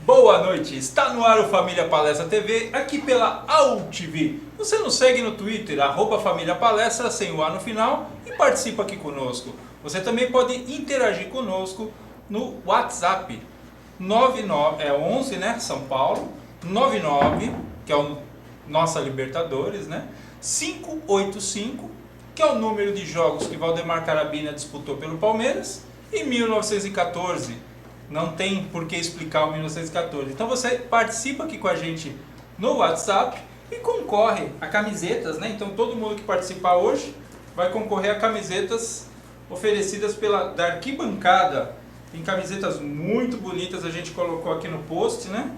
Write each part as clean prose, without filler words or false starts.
Boa noite, está no ar o Família Palestra TV, aqui pela AUTV. Você nos segue no Twitter, @Família Palestra, sem o A no final, e participa aqui conosco. Você também pode interagir conosco no WhatsApp, 11, né, São Paulo, 99, que é o nossa Libertadores, né, 585, que é o número de jogos que Valdemar Carabina disputou pelo Palmeiras, e 1914. Não tem por que explicar o 1914. Então você participa aqui com a gente no WhatsApp e concorre a camisetas, né? Então todo mundo que participar hoje vai concorrer a camisetas oferecidas da Arquibancada. Tem camisetas muito bonitas, a gente colocou aqui no post, né?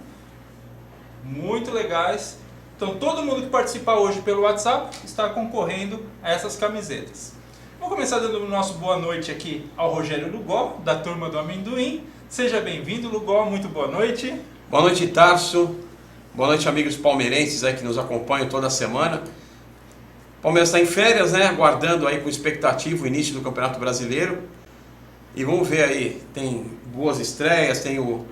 Muito legais. Então todo mundo que participar hoje pelo WhatsApp está concorrendo a essas camisetas. Vamos começar dando o nosso boa noite aqui ao Rogério Lugol, da Turma do Amendoim. Seja bem-vindo, Lugol, muito boa noite. Boa noite, Tarso. Boa noite, amigos palmeirenses aí que nos acompanham toda semana. O Palmeiras está em férias, né? Aguardando aí com expectativa o início do Campeonato Brasileiro. E vamos ver aí, tem boas estreias, tem o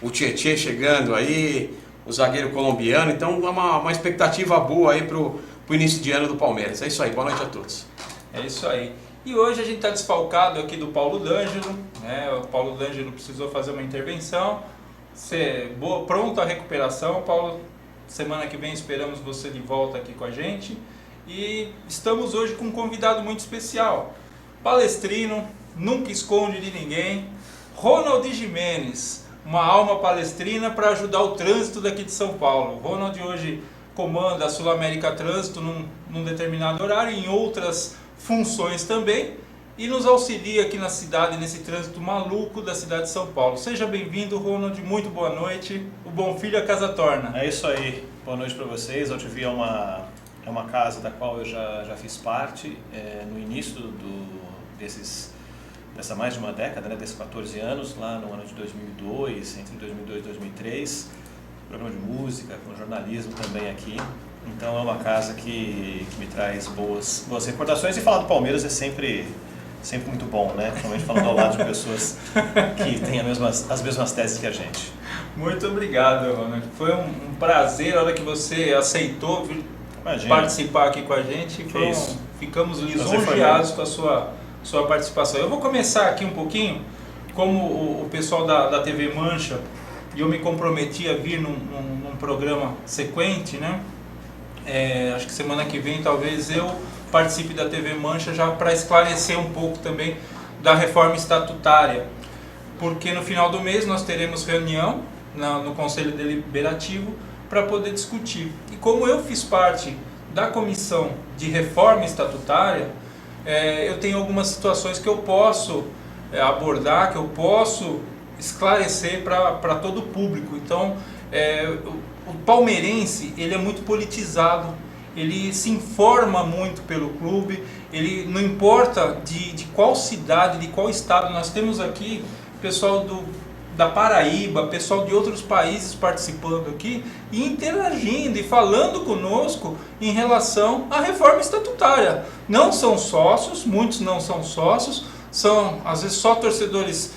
Tietê chegando aí, o zagueiro colombiano. Então é uma expectativa boa aí pro início de ano do Palmeiras. É isso aí, boa noite a todos. É isso aí. E hoje a gente está desfalcado aqui do Paulo D'Angelo, né? O Paulo D'Angelo precisou fazer uma intervenção, pronto a recuperação. Paulo, semana que vem esperamos você de volta aqui com a gente. E estamos hoje com um convidado muito especial, palestrino, nunca esconde de ninguém, Ronald Gimenez, uma alma palestrina para ajudar o trânsito daqui de São Paulo. O Ronald hoje comanda a Sul América Trânsito num determinado horário, em outras funções também, e nos auxilia aqui na cidade, nesse trânsito maluco da cidade de São Paulo. Seja bem-vindo, Ronald, muito boa noite. O bom filho a casa torna. É isso aí, boa noite para vocês. A UTV é uma casa da qual eu já fiz parte no início dessa mais de uma década, né, desses 14 anos, lá no ano de 2002, entre 2002 e 2003, programa de música, com jornalismo também aqui. Então é uma casa que me traz boas recordações, e falar do Palmeiras é sempre muito bom, né? Principalmente falando ao lado de pessoas que têm as mesmas teses que a gente. Muito obrigado, Ronald. Foi um prazer a hora que você aceitou participar aqui com a gente. Ficamos lisonjeados com a sua participação. Eu vou começar aqui um pouquinho, como o pessoal da TV Mancha, e eu me comprometi a vir num programa sequente, né? Acho que semana que vem talvez eu participe da TV Mancha já para esclarecer um pouco também da reforma estatutária, porque no final do mês nós teremos reunião no Conselho Deliberativo para poder discutir. E como eu fiz parte da comissão de reforma estatutária, eu tenho algumas situações que eu posso abordar, que eu posso esclarecer para todo o público. Então, o palmeirense, ele é muito politizado, ele se informa muito pelo clube, ele não importa de qual cidade, de qual estado. Nós temos aqui pessoal da Paraíba, pessoal de outros países participando aqui e interagindo e falando conosco em relação à reforma estatutária. Não são sócios, muitos não são sócios, são às vezes só torcedores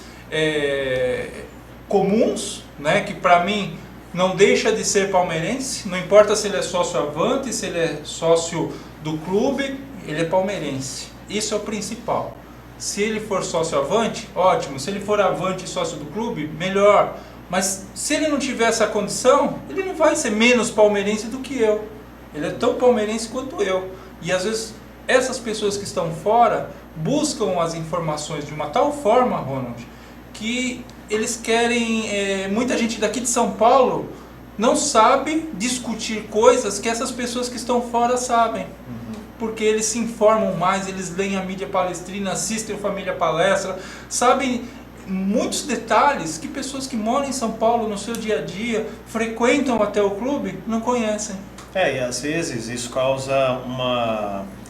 comuns, né, que para mim não deixa de ser palmeirense, não importa se ele é sócio avante, se ele é sócio do clube, ele é palmeirense. Isso é o principal. Se ele for sócio avante, ótimo. Se ele for avante e sócio do clube, melhor. Mas se ele não tiver essa condição, ele não vai ser menos palmeirense do que eu. Ele é tão palmeirense quanto eu. E às vezes essas pessoas que estão fora buscam as informações de uma tal forma, Ronald, que eles querem, muita gente daqui de São Paulo não sabe discutir coisas que essas pessoas que estão fora sabem. Porque eles se informam mais, eles leem a mídia palestrina, assistem o Família Palestra, sabem muitos detalhes que pessoas que moram em São Paulo no seu dia a dia, frequentam até o clube, não conhecem. E às vezes isso causa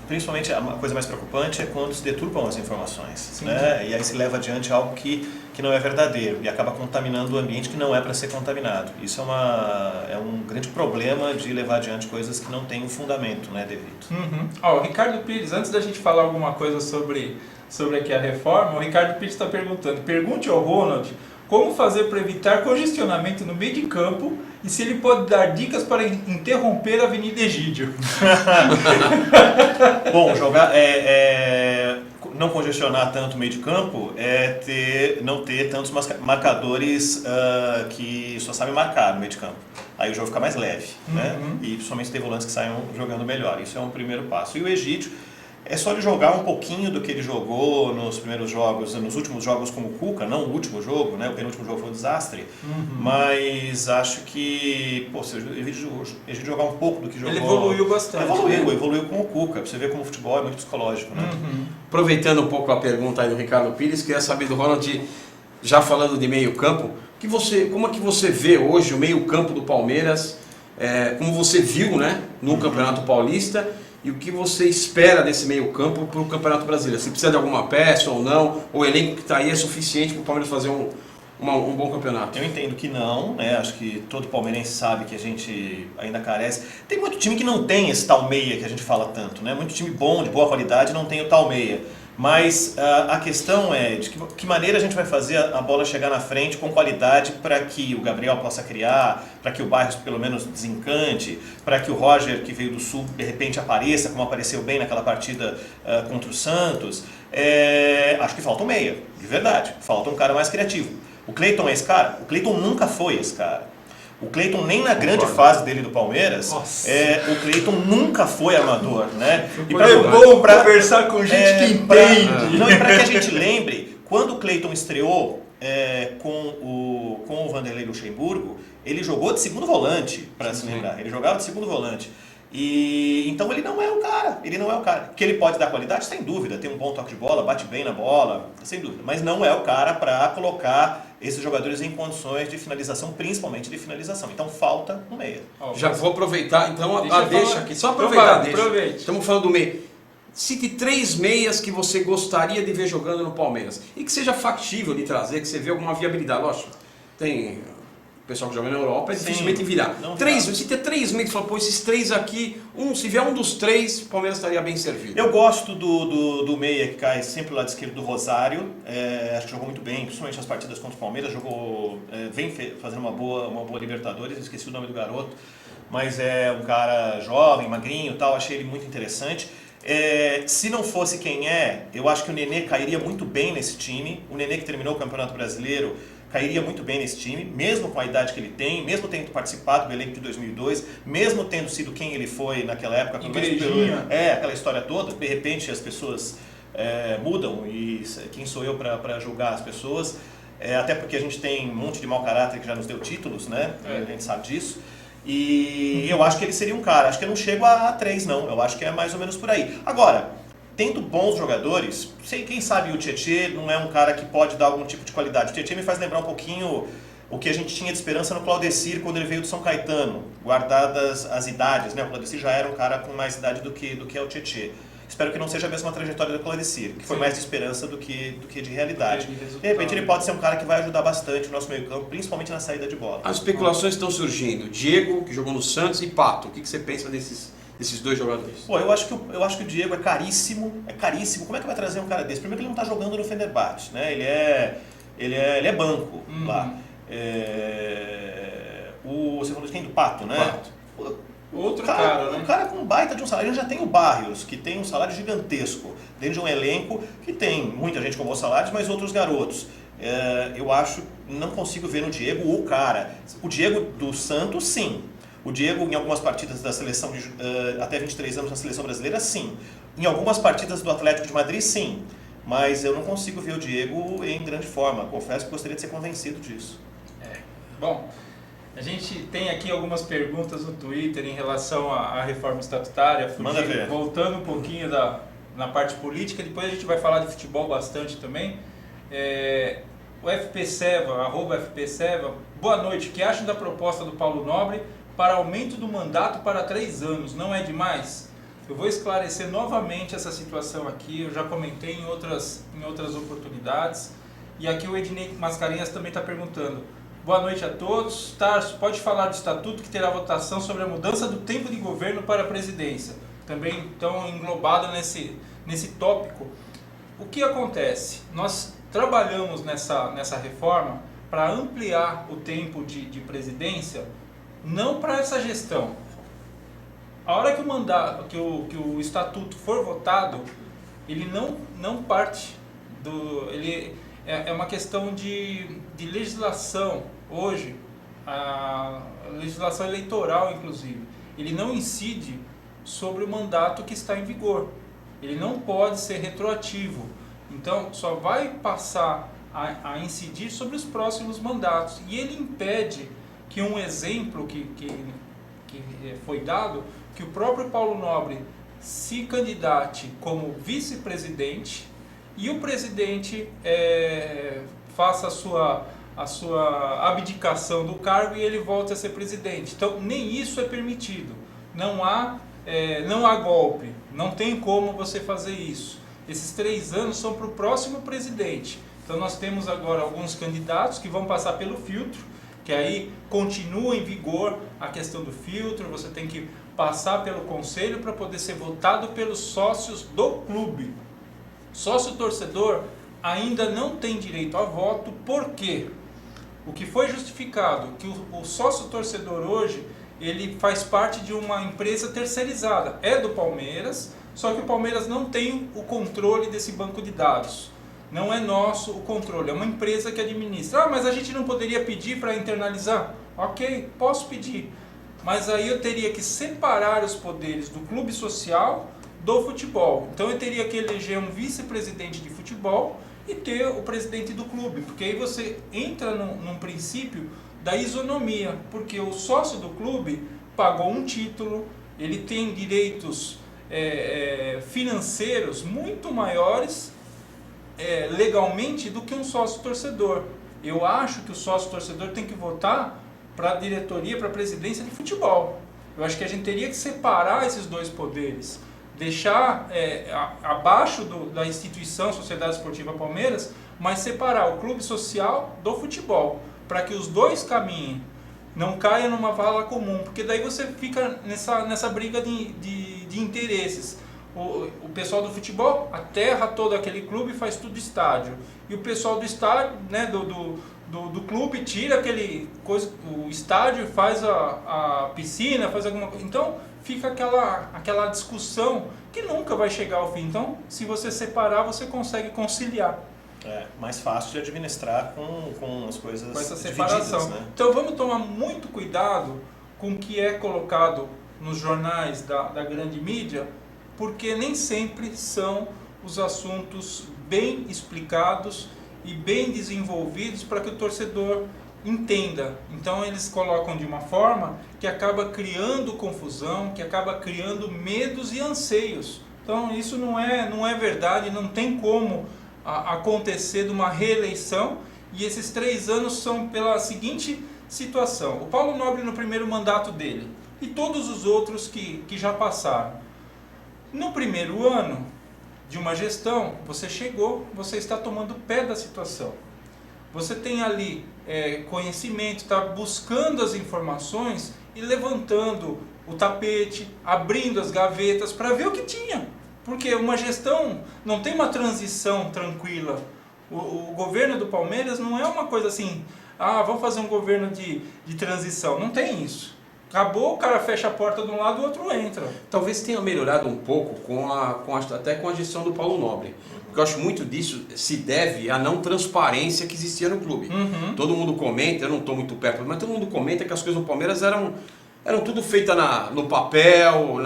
principalmente a coisa mais preocupante é quando se deturpam as informações, né? E aí se leva adiante algo que não é verdadeiro e acaba contaminando o ambiente que não é para ser contaminado. Isso é um grande problema de levar adiante coisas que não têm um fundamento, né, devido. O Ricardo Pires, antes da gente falar alguma coisa sobre aqui a reforma, o Ricardo Pires está perguntando: pergunte ao Ronald como fazer para evitar congestionamento no meio de campo e se ele pode dar dicas para interromper a Avenida Egídio. Bom, não congestionar tanto o meio de campo é não ter tantos marcadores que só sabem marcar no meio de campo. Aí o jogo fica mais leve, né? E principalmente ter volantes que saiam jogando melhor. Isso é um primeiro passo. E o Egídio, é só ele jogar um pouquinho do que ele jogou nos primeiros jogos, nos últimos jogos com o Cuca, não o último jogo, né? O penúltimo jogo foi um desastre, mas acho que, se o Egídio jogar um pouco do que jogou... Ele evoluiu bastante. Evoluiu com o Cuca, pra você ver como o futebol é muito psicológico, né? Aproveitando um pouco a pergunta aí do Ricardo Pires, queria saber do Ronald, já falando de meio campo, como é que você vê hoje o meio campo do Palmeiras, como você viu, né, no Campeonato Paulista, e o que você espera desse meio campo para o Campeonato Brasileiro? Se precisa de alguma peça ou não, ou o elenco que está aí é suficiente para o Palmeiras fazer um bom campeonato? Eu entendo que não, né? Acho que todo palmeirense sabe que a gente ainda carece. Tem muito time que não tem esse tal meia que a gente fala tanto, né? Muito time bom, de boa qualidade, não tem o tal meia. Mas a questão é de que maneira a gente vai fazer a bola chegar na frente com qualidade para que o Gabriel possa criar, para que o Barros pelo menos desencante, para que o Roger, que veio do Sul, de repente apareça, como apareceu bem naquela partida contra o Santos. Acho que falta um meia, de verdade. Falta um cara mais criativo. O Cleiton é esse cara? O Cleiton nunca foi esse cara. O Cleiton nem na grande fase dele do Palmeiras, o Cleiton nunca foi amador, né? E é bom para conversar com gente que entende. Não, e para que a gente lembre, quando o Cleiton estreou com o Vanderlei Luxemburgo, ele jogou de segundo volante, para se lembrar. Ele jogava de segundo volante. E então ele não é o cara, Que ele pode dar qualidade, sem dúvida, tem um bom toque de bola, bate bem na bola, sem dúvida, mas não é o cara para colocar esses jogadores em condições de finalização, principalmente de finalização. Então falta um meia. Já vou aproveitar então a deixa aqui, só aproveitar a deixa. Aproveite. Estamos falando do meia. Cite 3 meias que você gostaria de ver jogando no Palmeiras e que seja factível de trazer, que você vê alguma viabilidade. Lógico, tem o pessoal que joga na Europa, é dificilmente virar. Se ter 3 meias, você fala, esses 3 aqui, se vier um dos 3, o Palmeiras estaria bem servido. Eu gosto do meia que cai sempre do lado esquerdo do Rosário, acho que jogou muito bem, principalmente nas partidas contra o Palmeiras, vem fazendo uma boa Libertadores, esqueci o nome do garoto, mas é um cara jovem, magrinho e tal, achei ele muito interessante. Se não fosse quem eu acho que o Nenê cairia muito bem nesse time, o Nenê que terminou o Campeonato Brasileiro, cairia muito bem nesse time, mesmo com a idade que ele tem, mesmo tendo participado do elenco de 2002, mesmo tendo sido quem ele foi naquela época. Aquela história toda, de repente as pessoas mudam e quem sou eu para julgar as pessoas, até porque a gente tem um monte de mau caráter que já nos deu títulos, né? A gente sabe disso. E eu acho que ele seria um cara, acho que eu não chego a 3 não, eu acho que é mais ou menos por aí. Agora, tendo bons jogadores, quem sabe o Tietê não é um cara que pode dar algum tipo de qualidade. O Tietê me faz lembrar um pouquinho o que a gente tinha de esperança no Claudecir quando ele veio do São Caetano, guardadas as idades, né? O Claudecir já era um cara com mais idade do que é o Tietê. Espero que não seja a mesma trajetória do Claudecir, que foi mais de esperança do que de realidade. De repente ele pode ser um cara que vai ajudar bastante o nosso meio campo, principalmente na saída de bola. As especulações estão surgindo. Diego, que jogou no Santos, e Pato. O que você pensa desses 2 jogadores? Eu acho que o Diego é caríssimo. Como é que vai trazer um cara desse? Primeiro que ele não está jogando no Fenerbahçe, né? Ele é banco lá. Você falou de quem? Do Pato, né? Pato. Outro cara, né? Um cara com baita de um salário. Ele já tem o Barrios, que tem um salário gigantesco, dentro de um elenco que tem muita gente com bons salários, mas outros garotos. Eu não consigo ver no Diego o cara. O Diego do Santos, sim. O Diego, em algumas partidas da seleção até 23 anos na seleção brasileira, sim. Em algumas partidas do Atlético de Madrid, sim. Mas eu não consigo ver o Diego em grande forma. Confesso que gostaria de ser convencido disso. Bom, a gente tem aqui algumas perguntas no Twitter em relação à reforma estatutária. Manda ver. Voltando um pouquinho na parte política, depois a gente vai falar de futebol bastante também. O FPSeva, @FPSeva, boa noite. O que acham da proposta do Paulo Nobre para aumento do mandato para 3 anos? Não é demais? Eu vou esclarecer novamente essa situação aqui, eu já comentei em outras oportunidades. E aqui o Ednei Mascarenhas também está perguntando. Boa noite a todos. Tarso, pode falar do estatuto que terá votação sobre a mudança do tempo de governo para a presidência? Também estão englobado nesse tópico. O que acontece? Nós trabalhamos nessa reforma para ampliar o tempo de presidência, não para essa gestão. A hora que o mandato, que o estatuto for votado, ele não parte do... É uma questão de legislação hoje, a legislação eleitoral inclusive. Ele não incide sobre o mandato que está em vigor. Ele não pode ser retroativo. Então, só vai passar a incidir sobre os próximos mandatos. E ele impede que um exemplo que foi dado, que o próprio Paulo Nobre se candidate como vice-presidente e o presidente faça a sua abdicação do cargo e ele volte a ser presidente. Então, nem isso é permitido. Não há golpe, não tem como você fazer isso. Esses 3 anos são para o próximo presidente. Então nós temos agora alguns candidatos que vão passar pelo filtro, que aí continua em vigor a questão do filtro, você tem que passar pelo conselho para poder ser votado pelos sócios do clube. Sócio torcedor ainda não tem direito a voto, por quê? O que foi justificado, que o sócio torcedor hoje, ele faz parte de uma empresa terceirizada, é do Palmeiras, só que o Palmeiras não tem o controle desse banco de dados. Não é nosso o controle, é uma empresa que administra. Ah, mas a gente não poderia pedir para internalizar? Ok, posso pedir. Mas aí eu teria que separar os poderes do clube social do futebol. Então eu teria que eleger um vice-presidente de futebol e ter o presidente do clube. Porque aí você entra num princípio da isonomia. Porque o sócio do clube pagou um título, ele tem direitos financeiros muito maiores legalmente do que um sócio torcedor. Eu acho que o sócio torcedor tem que votar para a diretoria, para a presidência de futebol. Eu acho que a gente teria que separar esses dois poderes, deixar abaixo da instituição Sociedade Esportiva Palmeiras, mas separar o clube social do futebol, para que os dois caminhem, não caia numa vala comum, porque daí você fica nessa briga de interesses. O pessoal do futebol aterra todo aquele clube e faz tudo estádio. E o pessoal do estádio, né, do clube, tira o estádio e faz a piscina, faz alguma coisa. Então fica aquela discussão que nunca vai chegar ao fim. Então, se você separar, você consegue conciliar. É mais fácil de administrar com as coisas com essa separação. Né? Então vamos tomar muito cuidado com o que é colocado nos jornais da grande mídia, porque nem sempre são os assuntos bem explicados e bem desenvolvidos para que o torcedor entenda. Então eles colocam de uma forma que acaba criando confusão, que acaba criando medos e anseios. Então isso não é verdade, não tem como acontecer de uma reeleição, e esses 3 anos são pela seguinte situação. O Paulo Nobre no primeiro mandato dele e todos os outros que já passaram. No primeiro ano de uma gestão, você está tomando pé da situação. Você tem ali conhecimento, está buscando as informações e levantando o tapete, abrindo as gavetas para ver o que tinha. Porque uma gestão não tem uma transição tranquila. O governo do Palmeiras não é uma coisa assim, vamos fazer um governo de transição. Não tem isso. Acabou, o cara fecha a porta de um lado, o outro entra. Talvez tenha melhorado um pouco até com a gestão do Paulo Nobre. Porque eu acho muito disso se deve à não transparência que existia no clube. Uhum. Todo mundo comenta, eu não estou muito perto, mas todo mundo comenta que as coisas no Palmeiras eram tudo feitas no papel,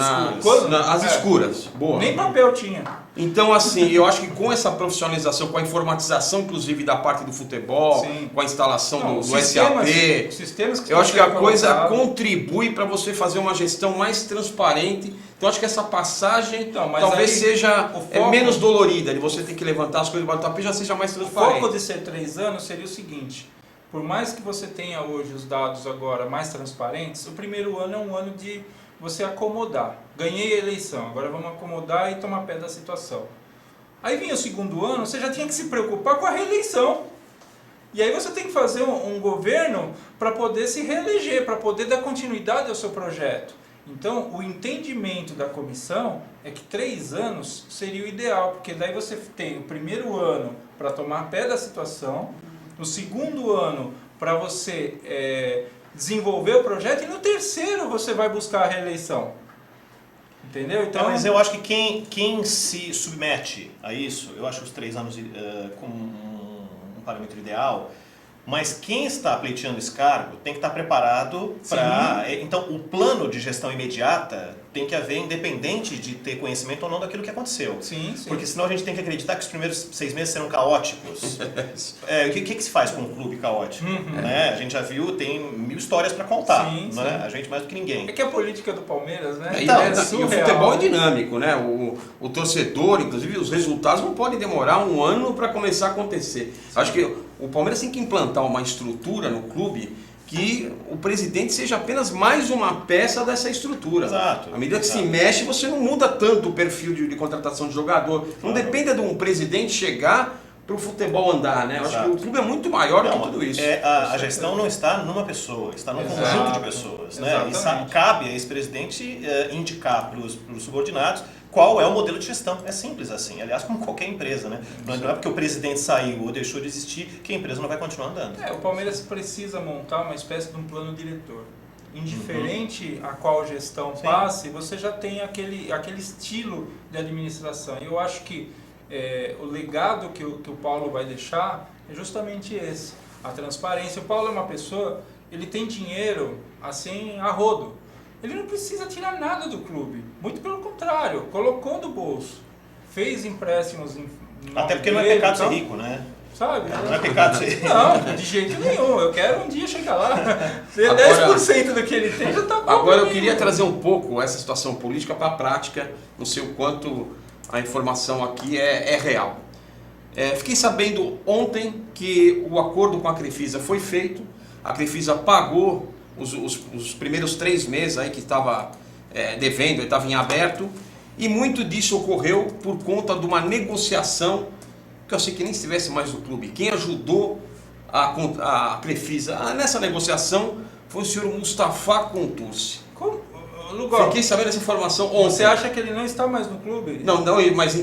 as escuras. Boa. Nem papel tinha. Então, assim, eu acho que com essa profissionalização, com a informatização, inclusive, da parte do futebol, sim, com a instalação do sistemas, SAP, sistemas que eu acho que a coisa colocado contribui para você fazer uma gestão mais transparente. Então, acho que essa passagem talvez aí, seja menos dolorida, de você ter que levantar as coisas do tapete, já seja mais transparente. O foco de ser 3 anos seria o seguinte: por mais que você tenha hoje os dados agora mais transparentes, o primeiro ano é um ano de você acomodar. Ganhei a eleição, agora vamos acomodar e tomar pé da situação. Aí vinha o segundo ano, você já tinha que se preocupar com a reeleição. E aí você tem que fazer um governo para poder se reeleger, para poder dar continuidade ao seu projeto. Então, o entendimento da comissão é que 3 anos seria o ideal, porque daí você tem o primeiro ano para tomar pé da situação, no segundo ano para você desenvolver o projeto, e no terceiro você vai buscar a reeleição. Entendeu? Então, mas eu acho que quem se submete a isso, eu acho os 3 anos como um parâmetro ideal, mas quem está pleiteando esse cargo tem que estar preparado para... Então, o plano de gestão imediata tem que haver independente de ter conhecimento ou não daquilo que aconteceu. Sim. Porque senão a gente tem que acreditar que os primeiros 6 meses serão caóticos. O que se faz com um clube caótico? Né? A gente já viu, tem 1000 histórias para contar. Sim. A gente mais do que ninguém. É que a política do Palmeiras, né? E o futebol é dinâmico, né? O torcedor, inclusive os resultados não podem demorar um ano para começar a acontecer. Acho que o Palmeiras tem que implantar uma estrutura no clube que o presidente seja apenas mais uma peça dessa estrutura. Exato. À medida que se mexe, você não muda tanto o perfil de contratação de jogador. Não dependa de um presidente chegar para o futebol andar, né? Eu acho que o clube é muito maior do que tudo isso. A gestão não está numa pessoa, está num conjunto de pessoas. Né? E cabe a esse presidente indicar para os subordinados qual é o modelo de gestão. É simples assim. Aliás, como qualquer empresa, né? Não é porque o presidente saiu ou deixou de existir que a empresa não vai continuar andando. O Palmeiras precisa montar uma espécie de um plano diretor. Indiferente a qual gestão passe, você já tem aquele estilo de administração. Eu acho que o legado que o Paulo vai deixar é justamente esse. A transparência. O Paulo é uma pessoa, ele tem dinheiro assim a rodo. Ele não precisa tirar nada do clube. Muito pelo contrário, colocou do bolso. Fez empréstimos em até porque não é pecado ser rico, né? Sabe? Não é pecado ser rico. Não, de jeito nenhum. Eu quero um dia chegar lá. Ser 10% do que ele tem já está bom. Agora eu queria trazer um pouco essa situação política para a prática. Não sei o quanto a informação aqui é real. Fiquei sabendo ontem que o acordo com a Crefisa foi feito. A Crefisa pagou os primeiros 3 meses aí que estava devendo, estava em aberto, e muito disso ocorreu por conta de uma negociação que eu sei que nem estivesse mais no clube. Quem ajudou a Crefisa nessa negociação foi o senhor Mustafa Contursi. Fiquei sabendo essa informação ontem. Você acha que ele não está mais no clube? Não, mas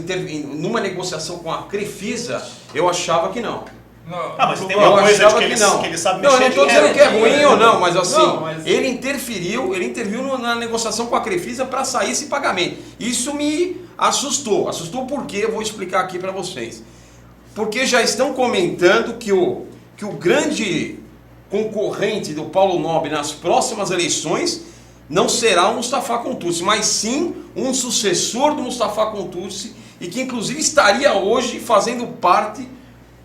numa negociação com a Crefisa, eu achava que não. Não, mas tem uma coisa de que ele sabe mexer. Não, eu não estou dizendo que é ruim ou não, mas assim, ele interferiu na negociação com a Crefisa para sair esse pagamento. Isso me assustou. Assustou porque eu vou explicar aqui para vocês. Porque já estão comentando que o grande concorrente do Paulo Nobre nas próximas eleições não será o Mustafa Contursi, mas sim um sucessor do Mustafa Contursi, e que inclusive estaria hoje fazendo parte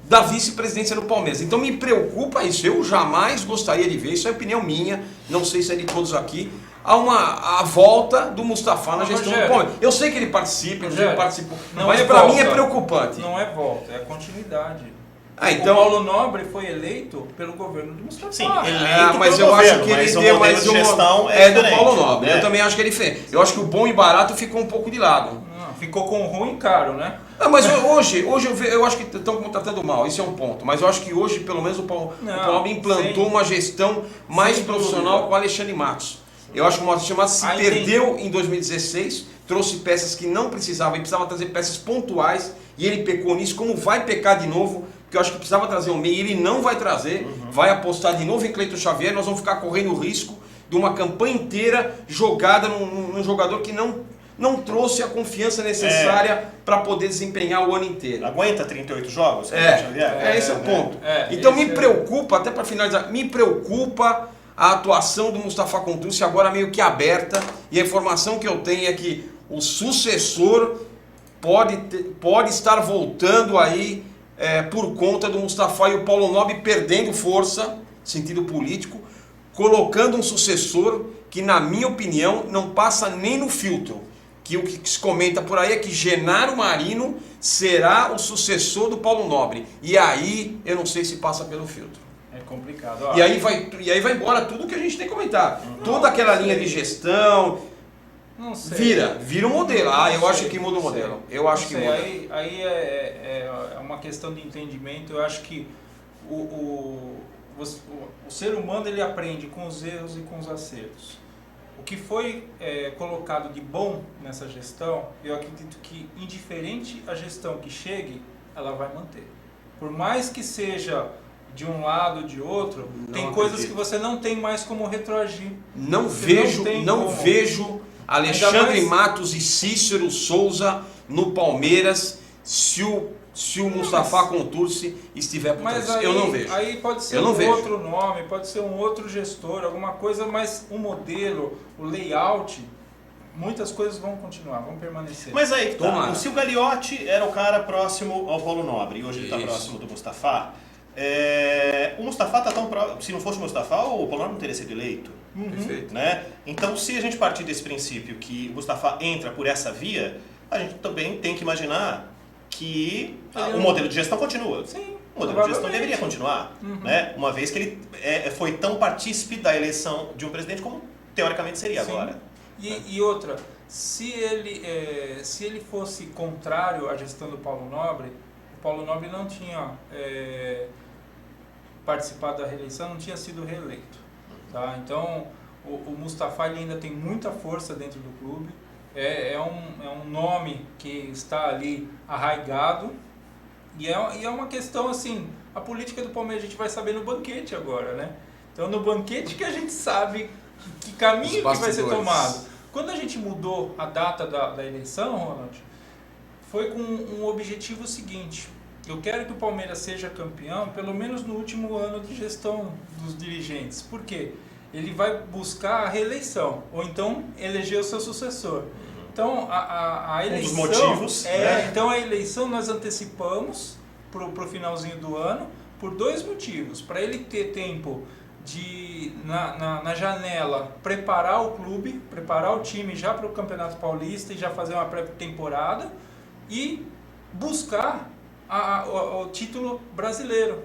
da vice-presidência do Palmeiras. Então me preocupa isso. Eu jamais gostaria de ver, isso é opinião minha, não sei se é de todos aqui, a volta do Mustafa na gestão do Palmeiras. Eu sei que ele participa, ele participou, mas para mim é preocupante. Não é volta, é continuidade. Então, o Paulo Nobre foi eleito pelo governo do Mustafa. Sim, eleito mas pelo eu governo, acho que mas ele deu mais uma gestão do Paulo Nobre. Né? Eu também acho que é diferente. Eu acho que o bom e barato ficou um pouco de lado. Ficou com o ruim e caro, né? Mas hoje eu acho que estão contratando mal, esse é um ponto. Mas eu acho que hoje, pelo menos, o Paulo Nobre implantou uma gestão mais profissional com o Alexandre Matos. Eu acho que o Alexandre Matos se perdeu em 2016, trouxe peças que não precisava, e precisava trazer peças pontuais, e ele pecou nisso, como vai pecar de novo, porque eu acho que precisava trazer um meio, e ele não vai trazer, vai apostar de novo em Cleiton Xavier, nós vamos ficar correndo o risco de uma campanha inteira jogada num jogador que não trouxe a confiança necessária para poder desempenhar o ano inteiro. Aguenta 38 jogos? Esse é o ponto. Então me preocupa, até para finalizar, me preocupa a atuação do Mustafa Contursi agora meio que aberta, e a informação que eu tenho é que o sucessor pode estar voltando aí por conta do Mustafa, e o Paulo Nobre perdendo força, sentido político, colocando um sucessor que, na minha opinião, não passa nem no filtro. Que o que se comenta por aí é que Genaro Marino será o sucessor do Paulo Nobre. E aí, eu não sei se passa pelo filtro. É complicado. E aí vai embora tudo que a gente tem comentado. Toda aquela linha de gestão. Não sei. Vira um modelo. Eu acho que muda o modelo. Eu acho que muda. Aí é uma questão de entendimento. Eu acho que o ser humano ele aprende com os erros e com os acertos. O que foi colocado de bom nessa gestão, eu acredito que, indiferente a gestão que chegue, ela vai manter. Por mais que seja de um lado, de outro, tem coisas que você não tem mais como retroagir. Não vejo Alexandre Matos e Cícero Souza no Palmeiras se o Mustafa Contursi estiver por trás. Eu não vejo. Aí pode ser outro nome, pode ser um outro gestor, alguma coisa, mas o modelo, o layout, muitas coisas vão continuar, vão permanecer. Mas aí, se o Gagliotti era o cara próximo ao Paulo Nobre e hoje ele está próximo do Mustafa, o Mustafa está tão próximo. Se não fosse o Mustafa, o Paulo Nobre não teria sido eleito. Perfeito. Né? Então, se a gente partir desse princípio que o Mustafa entra por essa via, a gente também tem que imaginar que o modelo de gestão continua. Sim, o modelo de gestão deveria continuar, né? Uma vez que ele foi tão partícipe da eleição de um presidente como teoricamente seria agora. E outra, se ele fosse contrário à gestão do Paulo Nobre, o Paulo Nobre não tinha participado da reeleição, não tinha sido reeleito. Tá? Então, o Mustafa ele ainda tem muita força dentro do clube, é um nome que está ali arraigado, e é uma questão assim, a política do Palmeiras a gente vai saber no banquete agora, né? Então, no banquete que a gente sabe que caminho que vai ser tomado. Quando a gente mudou a data da eleição, Ronald, foi com um objetivo seguinte: eu quero que o Palmeiras seja campeão, pelo menos no último ano de gestão dos dirigentes. Por quê? Ele vai buscar a reeleição, ou então eleger o seu sucessor. Então, a eleição... Um dos motivos. Então, a eleição nós antecipamos para o finalzinho do ano por 2 motivos. Para ele ter tempo de, na janela, preparar o clube, preparar o time já para o Campeonato Paulista e já fazer uma pré-temporada e buscar o título brasileiro.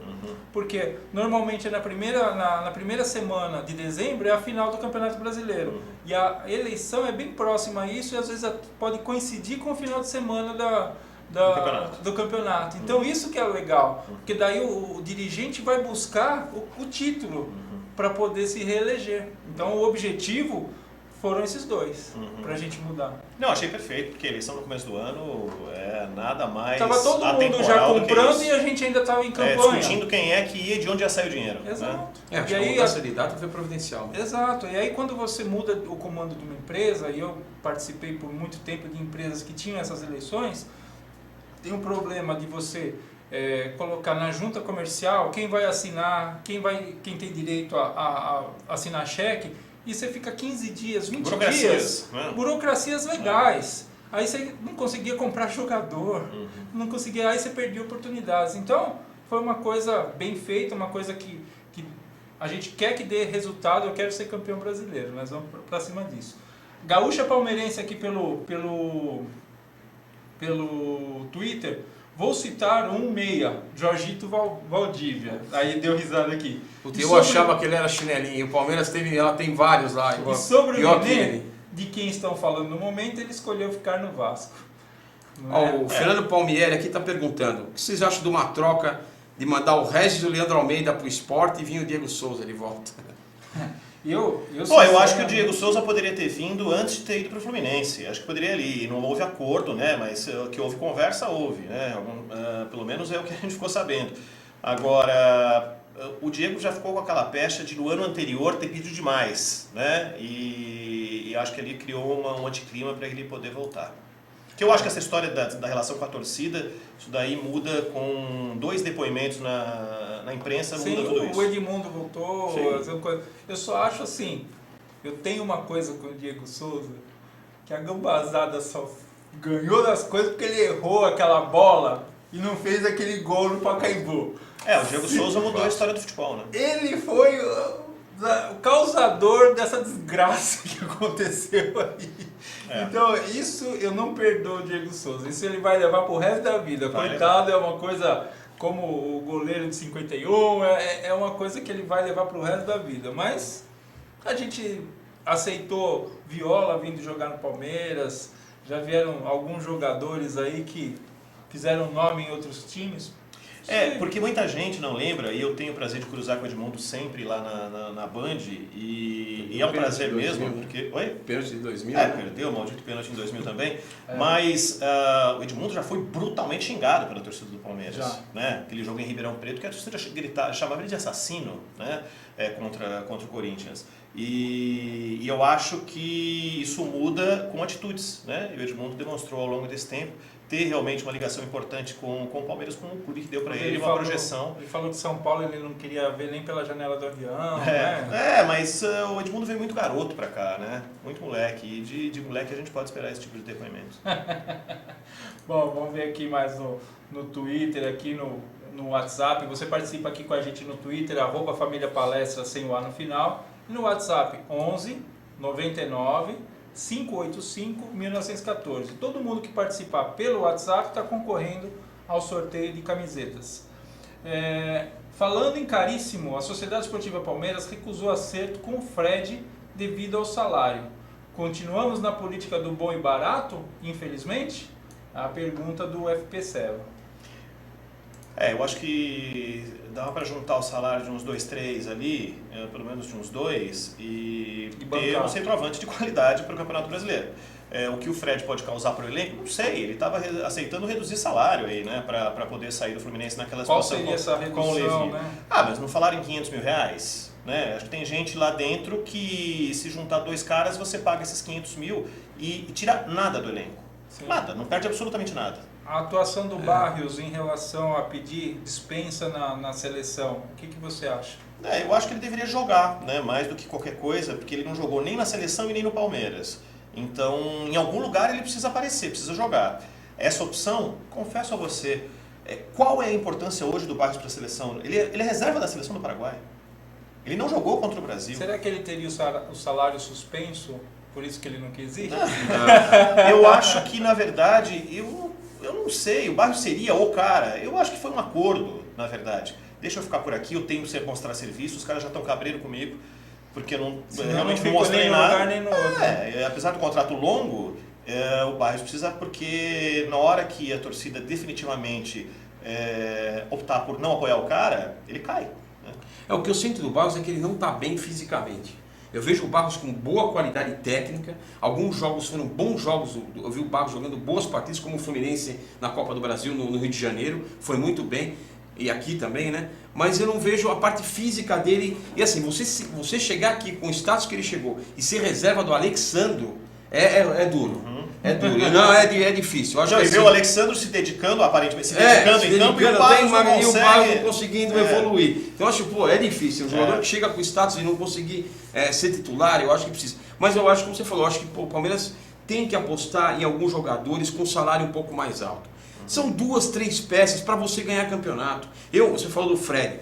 Porque normalmente na primeira semana de dezembro é a final do Campeonato Brasileiro. E a eleição é bem próxima a isso e às vezes pode coincidir com o final de semana do campeonato. Então isso que é legal, porque daí o dirigente vai buscar o título para poder se reeleger. Então o objetivo foram esses 2, pra gente mudar. Não, achei perfeito, porque a eleição no começo do ano é nada mais tava todo mundo já comprando e a gente ainda estava em campanha. Discutindo quem é que ia e de onde ia sair o dinheiro. Exato. Né? E aí a mudança de data foi providencial. Exato. E aí quando você muda o comando de uma empresa, e eu participei por muito tempo de empresas que tinham essas eleições, tem um problema de você colocar na junta comercial quem vai assinar, quem tem direito a assinar cheque. E você fica 15 dias, 20 dias, burocracias legais. Aí você não conseguia comprar jogador, não conseguia, aí você perdia oportunidades. Então, foi uma coisa bem feita, uma coisa que a gente quer que dê resultado. Eu quero ser campeão brasileiro, nós vamos para cima disso. Gaúcha Palmeirense aqui pelo Twitter, vou citar um meia, Jorgito Valdívia. Aí deu risada aqui. Eu achava que ele era chinelinho. O Palmeiras ela tem vários lá. E sobre o Nenê, de quem estão falando no momento, ele escolheu ficar no Vasco. O Fernando Palmieri aqui está perguntando: o que vocês acham de uma troca de mandar o Regis e o Leandro Almeida para o Sport e vir o Diego Souza de volta? Eu acho que o Diego Souza poderia ter vindo antes de ter ido para o Fluminense. Acho que poderia ir. Não houve acordo, né? Mas que houve conversa, houve. Né? Pelo menos é o que a gente ficou sabendo. Agora, o Diego já ficou com aquela pecha de no ano anterior ter pedido demais. Né? E acho que ele criou um anticlima para ele poder voltar. Que eu acho que essa história da relação com a torcida, isso daí muda com 2 depoimentos na imprensa, muda tudo isso. O Edmundo voltou, eu só acho assim, eu tenho uma coisa com o Diego Souza, que a gambazada só ganhou das coisas porque ele errou aquela bola e não fez aquele gol no Pacaembu. O Diego Souza mudou a história do futebol, né? Ele foi o causador dessa desgraça que aconteceu aí. Então, isso eu não perdoo o Diego Souza. Isso ele vai levar pro resto da vida. Coitado, é uma coisa como o goleiro de 51, é uma coisa que ele vai levar pro resto da vida. Mas a gente aceitou Viola vindo jogar no Palmeiras, já vieram alguns jogadores aí que fizeram nome em outros times. Porque muita gente não lembra, e eu tenho o prazer de cruzar com o Edmundo sempre lá na Band, e é um prazer mesmo, porque... Oi? Pênalti de 2000. Perdeu o maldito pênalti em 2000 também, mas o Edmundo já foi brutalmente xingado pela torcida do Palmeiras, né? Aquele jogo em Ribeirão Preto, que a torcida chamava ele de assassino, né? Contra o Corinthians. E eu acho que isso muda com atitudes, né? E o Edmundo demonstrou ao longo desse tempo ter realmente uma ligação importante com o Palmeiras, com o clube que deu para ele uma projeção. Ele falou que São Paulo ele não queria ver nem pela janela do avião, né? Mas o Edmundo veio muito garoto para cá, né? Muito moleque. E de moleque a gente pode esperar esse tipo de depoimento. Bom, vamos ver aqui mais no Twitter, aqui no WhatsApp. Você participa aqui com a gente no Twitter, @FamíliaPalestra sem o A no final. E no WhatsApp 11 99 585 1914. Todo mundo que participar pelo WhatsApp está concorrendo ao sorteio de camisetas. Falando em caríssimo, a Sociedade Esportiva Palmeiras recusou acerto com o Fred devido ao salário. Continuamos na política do bom e barato, infelizmente? A pergunta do FP Serva. Eu acho que dava para juntar o salário de uns 2, 3 ali, pelo menos de uns 2, e ter um centroavante de qualidade para o Campeonato Brasileiro. O que o Fred pode causar para o elenco, não sei. Ele estava aceitando reduzir salário aí, né, para poder sair do Fluminense naquela situação. Qual seria essa redução, né? Mas não falaram em 500 mil reais? Né? Acho que tem gente lá dentro que, se juntar 2 caras, você paga esses 500 mil e tira nada do elenco. Sim. Nada, não perde absolutamente nada. A atuação do Barrios em relação a pedir dispensa na seleção, o que você acha? Eu acho que ele deveria jogar, né, mais do que qualquer coisa, porque ele não jogou nem na seleção e nem no Palmeiras. Então, em algum lugar ele precisa aparecer, precisa jogar. Essa opção, confesso a você, qual é a importância hoje do Barrios para a seleção? Ele é reserva da seleção do Paraguai. Ele não jogou contra o Brasil. Será que ele teria o salário suspenso, por isso que ele não quis ir? Eu acho que, na verdade, eu não sei, o Barrios seria o cara. Eu acho que foi um acordo, na verdade. Deixa eu ficar por aqui, eu tenho que mostrar serviço, os caras já estão cabreiros comigo, porque eu realmente não mostrei nada. Nem no outro. Apesar do contrato longo, o Barrios precisa, porque na hora que a torcida definitivamente optar por não apoiar o cara, ele cai. Né? O que eu sinto do Barrios é que ele não está bem fisicamente. Eu vejo o Barros com boa qualidade técnica, alguns jogos foram bons jogos, eu vi o Barros jogando boas partidas, como o Fluminense na Copa do Brasil, no Rio de Janeiro, foi muito bem, e aqui também, né? Mas eu não vejo a parte física dele, e assim, você chegar aqui com o status que ele chegou e ser reserva do Alexandro, é duro. É duro. Não, é difícil. Eu acho que ver o Alexandro se dedicando, aparentemente, em campo, e o Barros não conseguindo evoluir. Então eu acho, é difícil. Um jogador que chega com status e não conseguir ser titular, eu acho que precisa. Mas eu acho, como você falou, eu acho que o Palmeiras tem que apostar em alguns jogadores com salário um pouco mais alto. São 2, 3 peças para você ganhar campeonato. Você falou do Fred.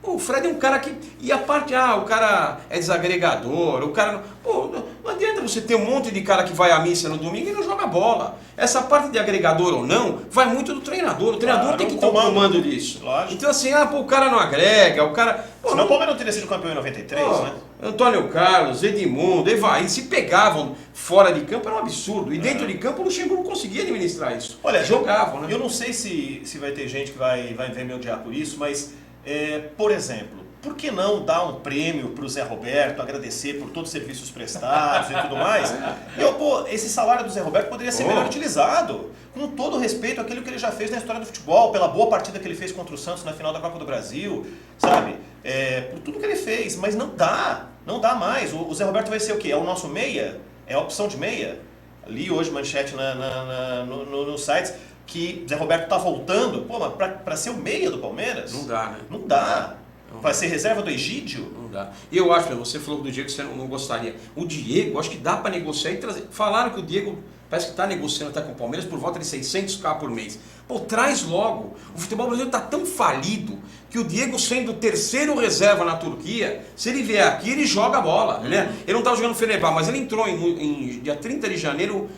O Fred é um cara que... E a parte, o cara é desagregador, o cara... não adianta você ter um monte de cara que vai à missa no domingo e não joga bola. Essa parte de agregador ou não, vai muito do treinador. O treinador tem que ter o comando disso. Lógico. Então assim, o cara não agrega, o cara... Senão o Palmeiras não teria sido campeão em 93, né? Antônio Carlos, Edmundo, Evair, se pegavam fora de campo, era um absurdo. E dentro de campo o Luxemburgo não conseguia administrar isso. Olha, jogavam, né? Eu não sei se vai ter gente que vai ver me odiar por isso, mas... por exemplo, por que não dar um prêmio para o Zé Roberto, agradecer por todos os serviços prestados e tudo mais? Esse salário do Zé Roberto poderia ser melhor utilizado, com todo o respeito àquilo que ele já fez na história do futebol, pela boa partida que ele fez contra o Santos na final da Copa do Brasil, sabe? Por tudo que ele fez, mas não dá mais. O Zé Roberto vai ser o quê? É o nosso meia? É a opção de meia? Li hoje manchete nos sites que Zé Roberto está voltando, mas para ser o meia do Palmeiras? Não dá, né? Não dá. Vai ser reserva do Egídio? Não dá. E eu acho, você falou do Diego que você não gostaria. O Diego, acho que dá para negociar e trazer. Falaram que o Diego parece que está negociando até com o Palmeiras por volta de 600k por mês. Traz logo. O futebol brasileiro está tão falido que o Diego, sendo o terceiro reserva na Turquia, se ele vier aqui, ele joga a bola. Né? Ele não estava jogando Fenerbahçe, mas ele entrou em dia 30 de janeiro,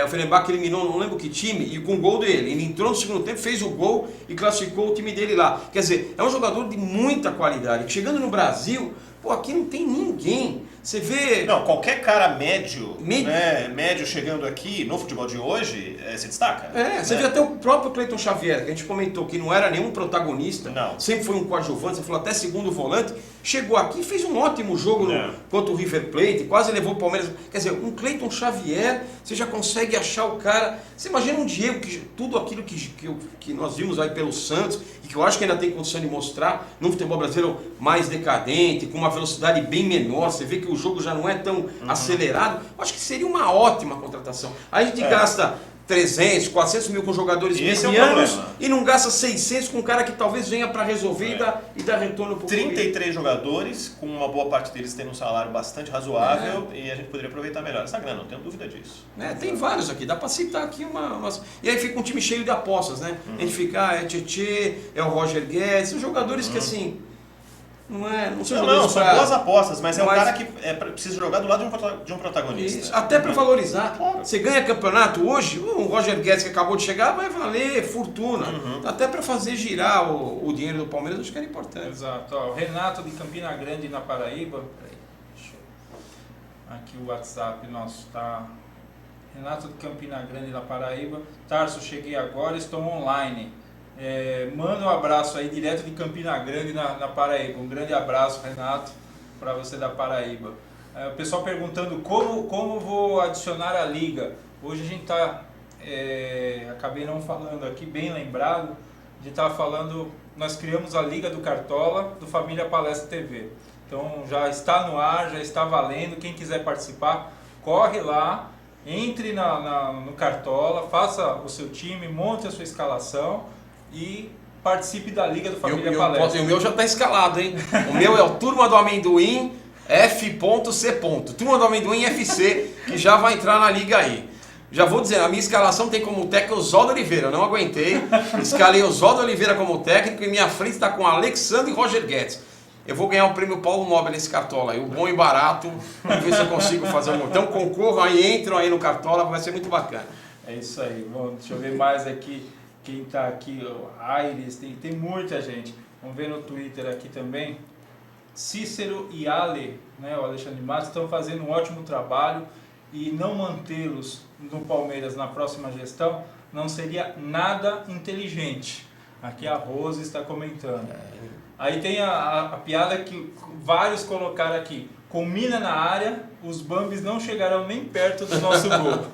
o Fenerbahçe eliminou, não lembro que time, e com o gol dele. Ele entrou no segundo tempo, fez o gol e classificou o time dele lá. Quer dizer, é um jogador de muita qualidade. Chegando no Brasil, aqui não tem ninguém. Você vê... Não, qualquer cara médio, né, médio chegando aqui no futebol de hoje, se destaca. Você vê até o próprio Cleiton Xavier, que a gente comentou que não era nenhum protagonista, sempre foi um coadjuvante, você falou até segundo volante, chegou aqui e fez um ótimo jogo contra o River Plate, quase levou o Palmeiras. Quer dizer, um Cleiton Xavier, você já consegue achar o cara... Você imagina um Diego, que tudo aquilo que nós vimos aí pelo Santos, e que eu acho que ainda tem condição de mostrar, num futebol brasileiro mais decadente, com uma velocidade bem menor, você vê que o jogo já não é tão acelerado, eu acho que seria uma ótima contratação. Aí a gente gasta 300, 400 mil com jogadores medianos e não gasta 600 com um cara que talvez venha para resolver e dar retorno para o 33 jogadores, com uma boa parte deles tendo um salário bastante razoável e a gente poderia aproveitar melhor essa grana, não tenho dúvida disso. Tem vários aqui, dá para citar aqui umas... E aí fica um time cheio de apostas, né? A gente fica, é Tietê, é o Roger Guedes, são jogadores que assim... Não são boas apostas, mas é um cara que precisa jogar do lado de um protagonista. Isso, até para valorizar. Claro. Você ganha campeonato hoje, o Roger Guedes que acabou de chegar vai valer fortuna. Até para fazer girar o dinheiro do Palmeiras, acho que era importante. Exato. O Renato de Campina Grande, na Paraíba. Aqui o WhatsApp nosso tá. Renato de Campina Grande, na Paraíba. Tarso, cheguei agora, estou online. Manda um abraço aí direto de Campina Grande na Paraíba. Um grande abraço, Renato, para você da Paraíba. O pessoal perguntando como vou adicionar a liga. Hoje a gente está, acabei não falando aqui, bem lembrado, a gente estava falando, nós criamos a Liga do Cartola, do Família Palestra TV. Então já está no ar, já está valendo, quem quiser participar, corre lá, entre no Cartola, faça o seu time, monte a sua escalação e participe da Liga do Família Palestra. E o meu já está escalado, hein? O meu é o Turma do Amendoim F.C. Turma do Amendoim FC, que já vai entrar na liga aí. Já vou dizer, a minha escalação tem como técnico o Oswaldo Oliveira, eu não aguentei. Escalei o Oswaldo Oliveira como técnico e minha frente está com Alexandre e Roger Guedes. Eu vou ganhar o prêmio Paulo Nobre nesse Cartola aí, o bom e barato. Vamos ver se eu consigo fazer um... Então concorram aí, entram aí no Cartola, vai ser muito bacana. É isso aí. Bom, deixa eu ver mais aqui. Quem está aqui, o Aires, tem muita gente. Vamos ver no Twitter aqui também. Cícero e Ale, né, o Alexandre Matos, estão fazendo um ótimo trabalho e não mantê-los no Palmeiras na próxima gestão não seria nada inteligente. Aqui a Rose está comentando. Aí tem a piada que vários colocaram aqui. Com mina na área, os Bambis não chegarão nem perto do nosso gol.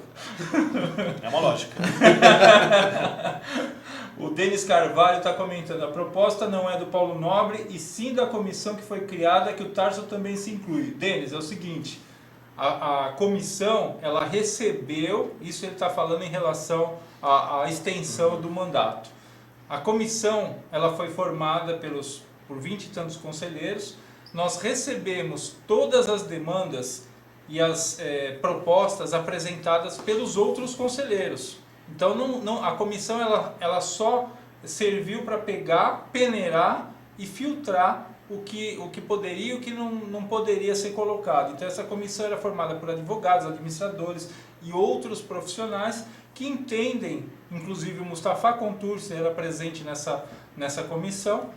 É uma lógica. O Denis Carvalho está comentando, a proposta não é do Paulo Nobre e sim da comissão que foi criada, que o Tarso também se inclui. Denis, é o seguinte, a comissão, ela recebeu, isso ele está falando em relação à extensão do mandato. A comissão, ela foi formada por 20 e tantos conselheiros, nós recebemos todas as demandas e as propostas apresentadas pelos outros conselheiros. Então a comissão ela só serviu para pegar, peneirar e filtrar o que poderia e o que não poderia ser colocado. Então essa comissão era formada por advogados, administradores e outros profissionais que entendem, inclusive o Mustafa Contursi era presente nessa comissão.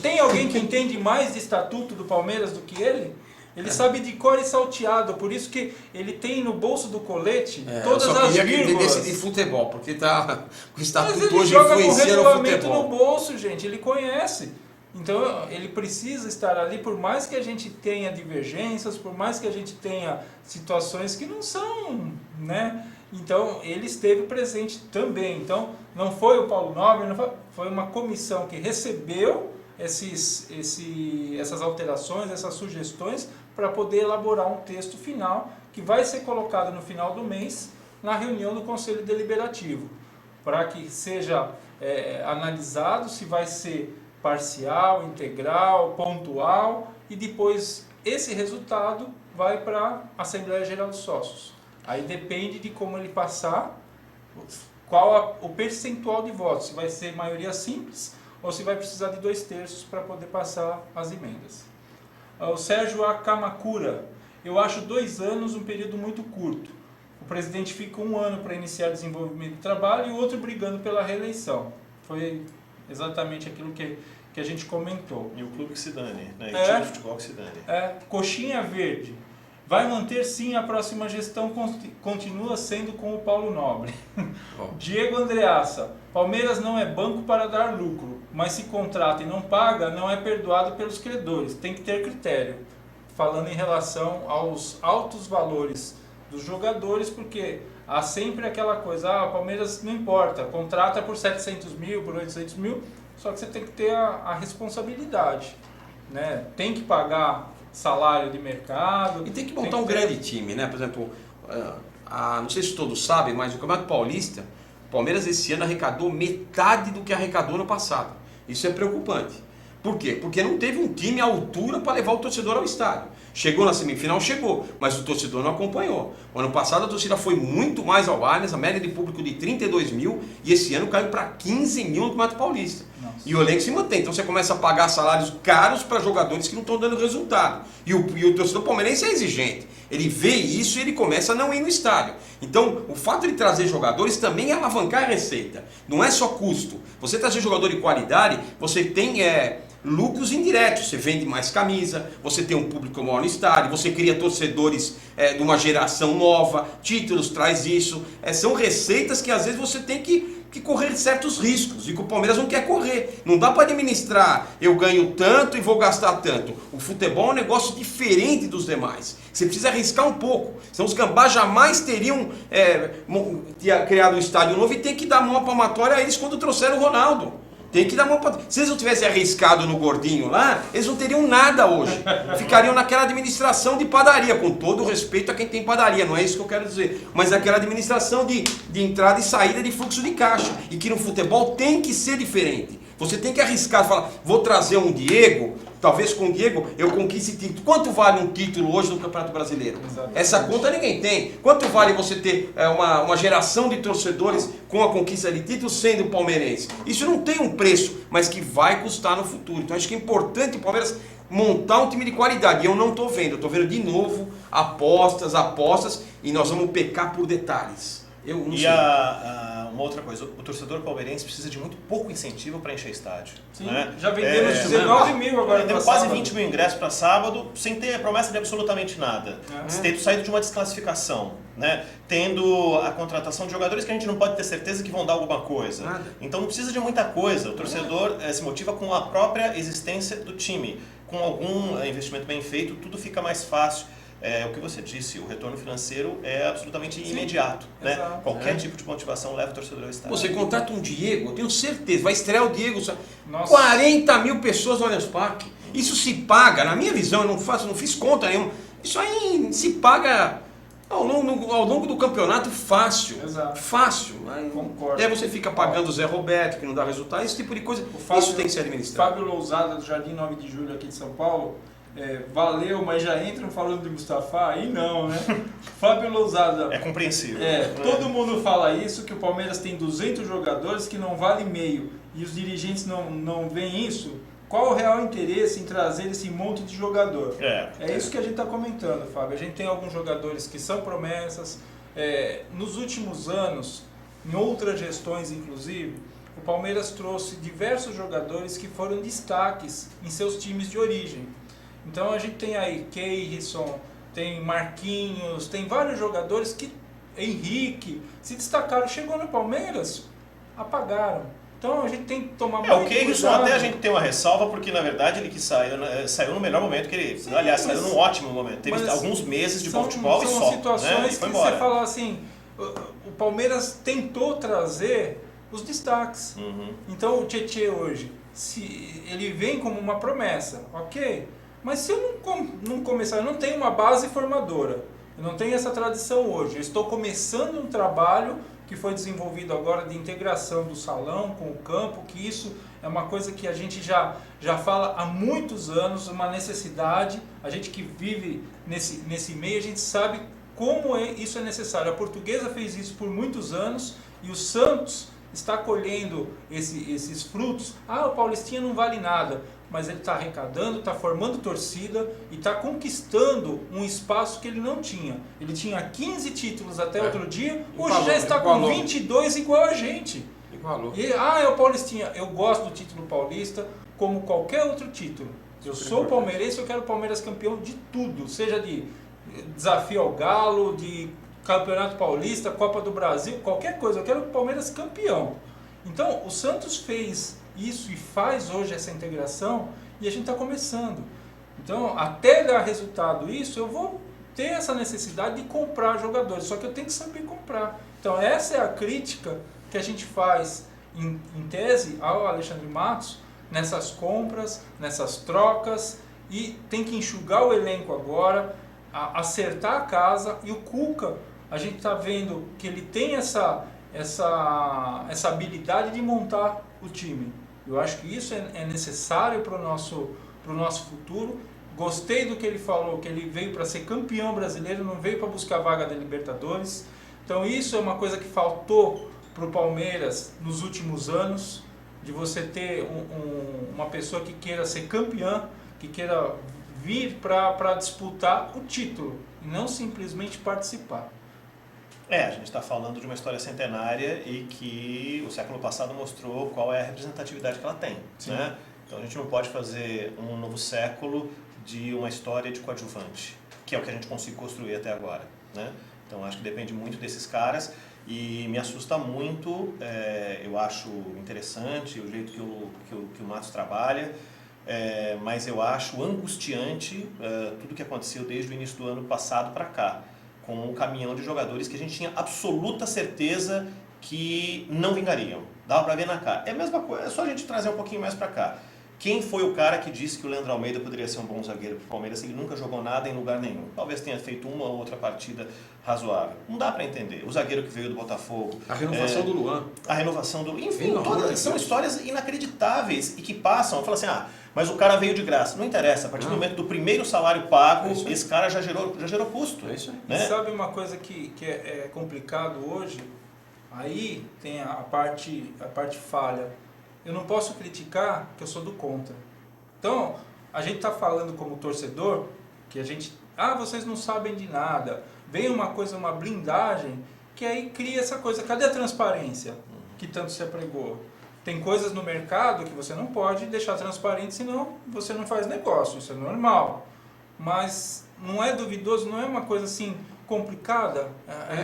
Tem alguém que entende mais de estatuto do Palmeiras do que ele? Ele sabe de cor e salteado, por isso que ele tem no bolso do colete todas as vírgulas. Eu só queria que entendesse de futebol, porque tá, o estatuto hoje influencia no futebol. No bolso, gente, ele conhece. Então ele precisa estar ali, por mais que a gente tenha divergências, por mais que a gente tenha situações que não são, né? Então ele esteve presente também. Então não foi o Paulo Nobre, foi uma comissão que recebeu essas alterações, essas sugestões, para poder elaborar um texto final que vai ser colocado no final do mês na reunião do Conselho Deliberativo, para que seja analisado se vai ser parcial, integral, pontual, e depois esse resultado vai para a Assembleia Geral dos Sócios. Aí depende de como ele passar, qual o percentual de votos, se vai ser maioria simples ou se vai precisar de 2/3 para poder passar as emendas. O Sérgio Akamakura, eu acho 2 anos um período muito curto. O presidente fica 1 ano para iniciar o desenvolvimento do trabalho e o outro brigando pela reeleição. Foi exatamente aquilo que que a gente comentou. E o clube que se dane, né? E o time de futebol que se dane. Coxinha Verde. Vai manter sim, a próxima gestão continua sendo com o Paulo Nobre. Diego Andreassa. Palmeiras não é banco para dar lucro, mas se contrata e não paga, não é perdoado pelos credores. Tem que ter critério. Falando em relação aos altos valores dos jogadores, porque há sempre aquela coisa, Palmeiras não importa, contrata por 700 mil, por 800 mil, só que você tem que ter a responsabilidade, né? Tem que pagar salário de mercado. E tem que montar um grande time, né? Por exemplo, não sei se todos sabem, mas o Campeonato Paulista, o Palmeiras esse ano arrecadou metade do que arrecadou no passado. Isso é preocupante. Por quê? Porque não teve um time à altura para levar o torcedor ao estádio. Chegou na semifinal, chegou, mas o torcedor não acompanhou. O ano passado a torcida foi muito mais ao Allianz, a média de público de 32 mil, e esse ano caiu para 15 mil no Campeonato Paulista. Nossa. E o elenco se mantém, então você começa a pagar salários caros para jogadores que não estão dando resultado. E o torcedor palmeirense é exigente. Ele vê isso e ele começa a não ir no estádio. Então, o fato de trazer jogadores também é alavancar a receita. Não é só custo. Você trazer jogador de qualidade, você tem lucros indiretos. Você vende mais camisa, você tem um público maior no estádio, você cria torcedores de uma geração nova, títulos traz isso. São receitas que às vezes você tem que correr certos riscos, e que o Palmeiras não quer correr. Não dá para administrar, eu ganho tanto e vou gastar tanto. O futebol é um negócio diferente dos demais. Você precisa arriscar um pouco. Senão os gambás jamais teriam criado um estádio novo e tem que dar mão palmatória a eles quando trouxeram o Ronaldo. Tem que dar uma... Se eles não tivessem arriscado no gordinho lá, eles não teriam nada hoje. Ficariam naquela administração de padaria, com todo o respeito a quem tem padaria, não é isso que eu quero dizer. Mas aquela administração de entrada e saída de fluxo de caixa. E que no futebol tem que ser diferente. Você tem que arriscar, falar, vou trazer um Diego, talvez com o Diego eu conquiste título. Quanto vale um título hoje no Campeonato Brasileiro? Exatamente. Essa conta ninguém tem. Quanto vale você ter uma geração de torcedores com a conquista de títulos sendo palmeirense? Isso não tem um preço, mas que vai custar no futuro. Então acho que é importante o Palmeiras montar um time de qualidade. E eu não estou vendo, eu estou vendo de novo apostas, e nós vamos pecar por detalhes. Eu não sei. Uma outra coisa, o torcedor palmeirense precisa de muito pouco incentivo para encher estádio. Sim, né? Já vendemos 19 mil agora. Deu quase 20 mil ingressos para sábado, sem ter promessa de absolutamente nada. Tendo saído de uma desclassificação, né? Tendo a contratação de jogadores que a gente não pode ter certeza que vão dar alguma coisa. Nada. Então não precisa de muita coisa. O torcedor se motiva com a própria existência do time. Com algum investimento bem feito, tudo fica mais fácil. O que você disse, o retorno financeiro é absolutamente imediato. Né? Qualquer tipo de motivação leva o torcedor ao estádio. Você contrata um Diego, eu tenho certeza, vai estrear o Diego. Nossa. 40 mil pessoas no Allianz Parque. Isso se paga, na minha visão, eu não fiz conta nenhuma. Isso aí se paga ao longo do campeonato fácil. Exato. Fácil. Concordo. E aí você fica pagando o Zé Roberto, que não dá resultado, esse tipo de coisa. Isso tem que ser administrado. Fábio Lousada, do Jardim 9 de Julho, aqui de São Paulo. Valeu, mas já entram falando de Mustafa? Aí não, né? Fábio Lousada. É compreensível. Todo mundo fala isso, que o Palmeiras tem 200 jogadores que não vale meio. E os dirigentes não veem isso. Qual o real interesse em trazer esse monte de jogador? É isso que a gente está comentando, Fábio. A gente tem alguns jogadores que são promessas. Nos últimos anos, em outras gestões inclusive, o Palmeiras trouxe diversos jogadores que foram destaques em seus times de origem. Então a gente tem aí Keirson, tem Marquinhos, tem vários jogadores que, Henrique, se destacaram, chegou no Palmeiras, apagaram. Então a gente tem que tomar muito cuidado. O Keirson até a gente tem uma ressalva, porque na verdade ele que saiu no melhor momento que ele... Sim, aliás, saiu num ótimo momento. Teve alguns meses de bom futebol e só. São situações que você fala assim, o Palmeiras tentou trazer os destaques. Então o Tietê hoje, se ele vem como uma promessa, ok? Mas se eu não começar, eu não tenho uma base formadora, eu não tenho essa tradição hoje, eu estou começando um trabalho que foi desenvolvido agora de integração do salão com o campo, que isso é uma coisa que a gente já fala há muitos anos, uma necessidade, a gente que vive nesse meio, a gente sabe como isso é necessário. A Portuguesa fez isso por muitos anos e o Santos está colhendo esses frutos. O Paulistinha não vale nada, mas ele está arrecadando, está formando torcida e está conquistando um espaço que ele não tinha. Ele tinha 15 títulos até outro dia, hoje já está com 22 igual a gente. Igualou. E, é o Paulistinha. Eu gosto do título paulista, como qualquer outro título. Eu sou palmeirense, eu quero o Palmeiras campeão de tudo, seja de desafio ao Galo, de Campeonato Paulista, Copa do Brasil, qualquer coisa, eu quero o Palmeiras campeão. Então, o Santos fez isso e faz hoje essa integração e a gente está começando. Então, até dar resultado isso, eu vou ter essa necessidade de comprar jogadores, só que eu tenho que saber comprar. Então, essa é a crítica que a gente faz, em tese, ao Alexandre Matos, nessas compras, nessas trocas, e tem que enxugar o elenco agora, acertar a casa, e o Cuca, a gente está vendo que ele tem essa habilidade de montar o time. Eu acho que isso é necessário para o nosso futuro. Gostei do que ele falou, que ele veio para ser campeão brasileiro, não veio para buscar vaga da Libertadores. Então isso é uma coisa que faltou para o Palmeiras nos últimos anos, de você ter uma pessoa que queira ser campeã, que queira vir para disputar o título, e não simplesmente participar. A gente está falando de uma história centenária e que o século passado mostrou qual é a representatividade que ela tem. Né? Então a gente não pode fazer um novo século de uma história de coadjuvante, que é o que a gente conseguiu construir até agora. Né? Então acho que depende muito desses caras e me assusta muito, eu acho interessante o jeito que o Matos trabalha, mas eu acho angustiante tudo que aconteceu desde o início do ano passado para cá, com um caminhão de jogadores que a gente tinha absoluta certeza que não vingariam. Dava para ver na cara. É a mesma coisa, é só a gente trazer um pouquinho mais para cá. Quem foi o cara que disse que o Leandro Almeida poderia ser um bom zagueiro para o Palmeiras? Ele nunca jogou nada em lugar nenhum. Talvez tenha feito uma ou outra partida razoável. Não dá para entender. O zagueiro que veio do Botafogo. A renovação do Luan. A renovação do... Enfim, todas são histórias inacreditáveis e que passam. Fala assim, mas o cara veio de graça. Não interessa. A partir do momento do primeiro salário pago, esse cara já gerou custo. É isso aí. Né? Sabe uma coisa que é complicado hoje? Aí tem a parte falha. Eu não posso criticar que eu sou do contra. Então, a gente está falando como torcedor, que a gente... vocês não sabem de nada. Vem uma coisa, uma blindagem, que aí cria essa coisa. Cadê a transparência que tanto se apregou? Tem coisas no mercado que você não pode deixar transparente, senão você não faz negócio. Isso é normal. Mas não é duvidoso, não é uma coisa assim complicada.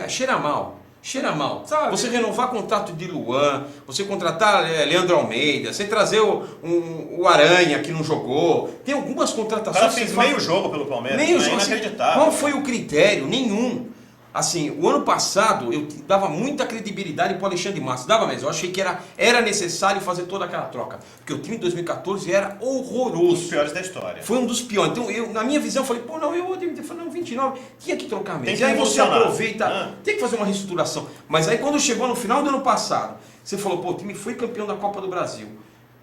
Cheira mal. Cheira mal. Sabe? Você renovar contrato de Luan, você contratar Leandro Almeida, você trazer o Aranha que não jogou. Tem algumas contratações. O cara fez meio jogo pelo Palmeiras. Meio jogo. Inacreditável. Qual foi o critério? Nenhum. Assim, o ano passado eu dava muita credibilidade para o Alexandre Matos. Dava mesmo. Eu achei que era necessário fazer toda aquela troca. Porque o time de 2014 era horroroso. Um dos piores da história. Foi um dos piores. Então, na minha visão, eu falei, eu falei, 29, tinha que trocar mesmo. Tem que e aí você revolucionar. aproveita, tem que fazer uma reestruturação. Mas aí quando chegou no final do ano passado, você falou, o time foi campeão da Copa do Brasil.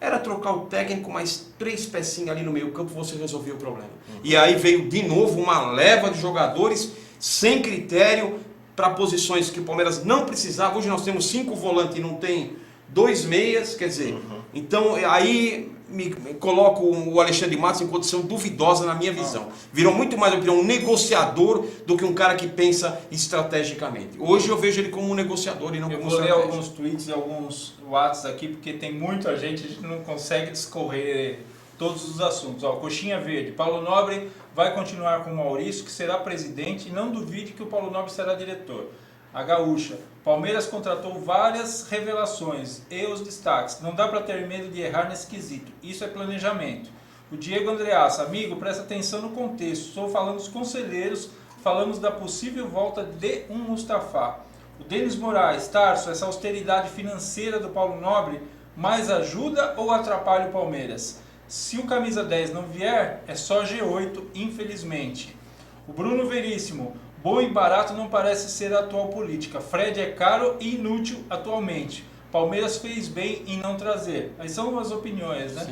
Era trocar o técnico, mais 3 pecinhas ali no meio campo, você resolveu o problema. E aí veio de novo uma leva de jogadores sem critério para posições que o Palmeiras não precisava. Hoje nós temos 5 volantes e não tem 2 meias, quer dizer, então aí me coloco o Alexandre Matos em condição duvidosa na minha visão. Virou muito mais um negociador do que um cara que pensa estrategicamente. Hoje eu vejo ele como um negociador e não como um estrategista. Eu vou ler alguns tweets e alguns WhatsApp aqui, porque tem muita gente, a gente não consegue discorrer todos os assuntos. Coxinha Verde, Paulo Nobre vai continuar com o Maurício, que será presidente, e não duvide que o Paulo Nobre será diretor. A Gaúcha, Palmeiras contratou várias revelações e os destaques. Não dá para ter medo de errar nesse quesito. Isso é planejamento. O Diego Andreassa, amigo, presta atenção no contexto. Estou falando dos conselheiros, falamos da possível volta de um Mustafa. O Denis Moraes, Tarso, essa austeridade financeira do Paulo Nobre mais ajuda ou atrapalha o Palmeiras? Se o camisa 10 não vier, é só G8, infelizmente. O Bruno Veríssimo, bom e barato não parece ser a atual política. Fred é caro e inútil atualmente. Palmeiras fez bem em não trazer. Aí são as opiniões, né?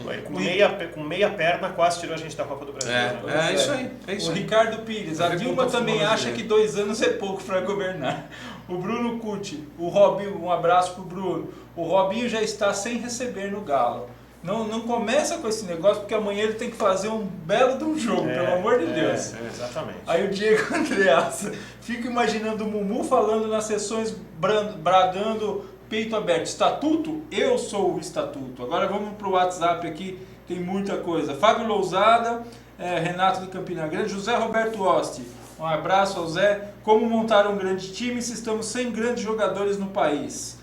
Com meia perna quase tirou a gente da Copa do Brasil. É isso aí. O Ricardo Pires, a Dilma também acha que 2 anos é pouco para governar. O Bruno Cuti, o Robinho, um abraço pro Bruno. O Robinho já está sem receber no Galo. Não começa com esse negócio, porque amanhã ele tem que fazer um belo de um jogo, pelo amor de Deus. Exatamente. Aí o Diego Andreassa, fico imaginando o Mumu falando nas sessões, bradando, peito aberto. Estatuto? Eu sou o estatuto. Agora vamos para o WhatsApp aqui, tem muita coisa. Fábio Lousada, Renato de Campina Grande, José Roberto Osti. Um abraço ao Zé. Como montar um grande time se estamos sem grandes jogadores no país?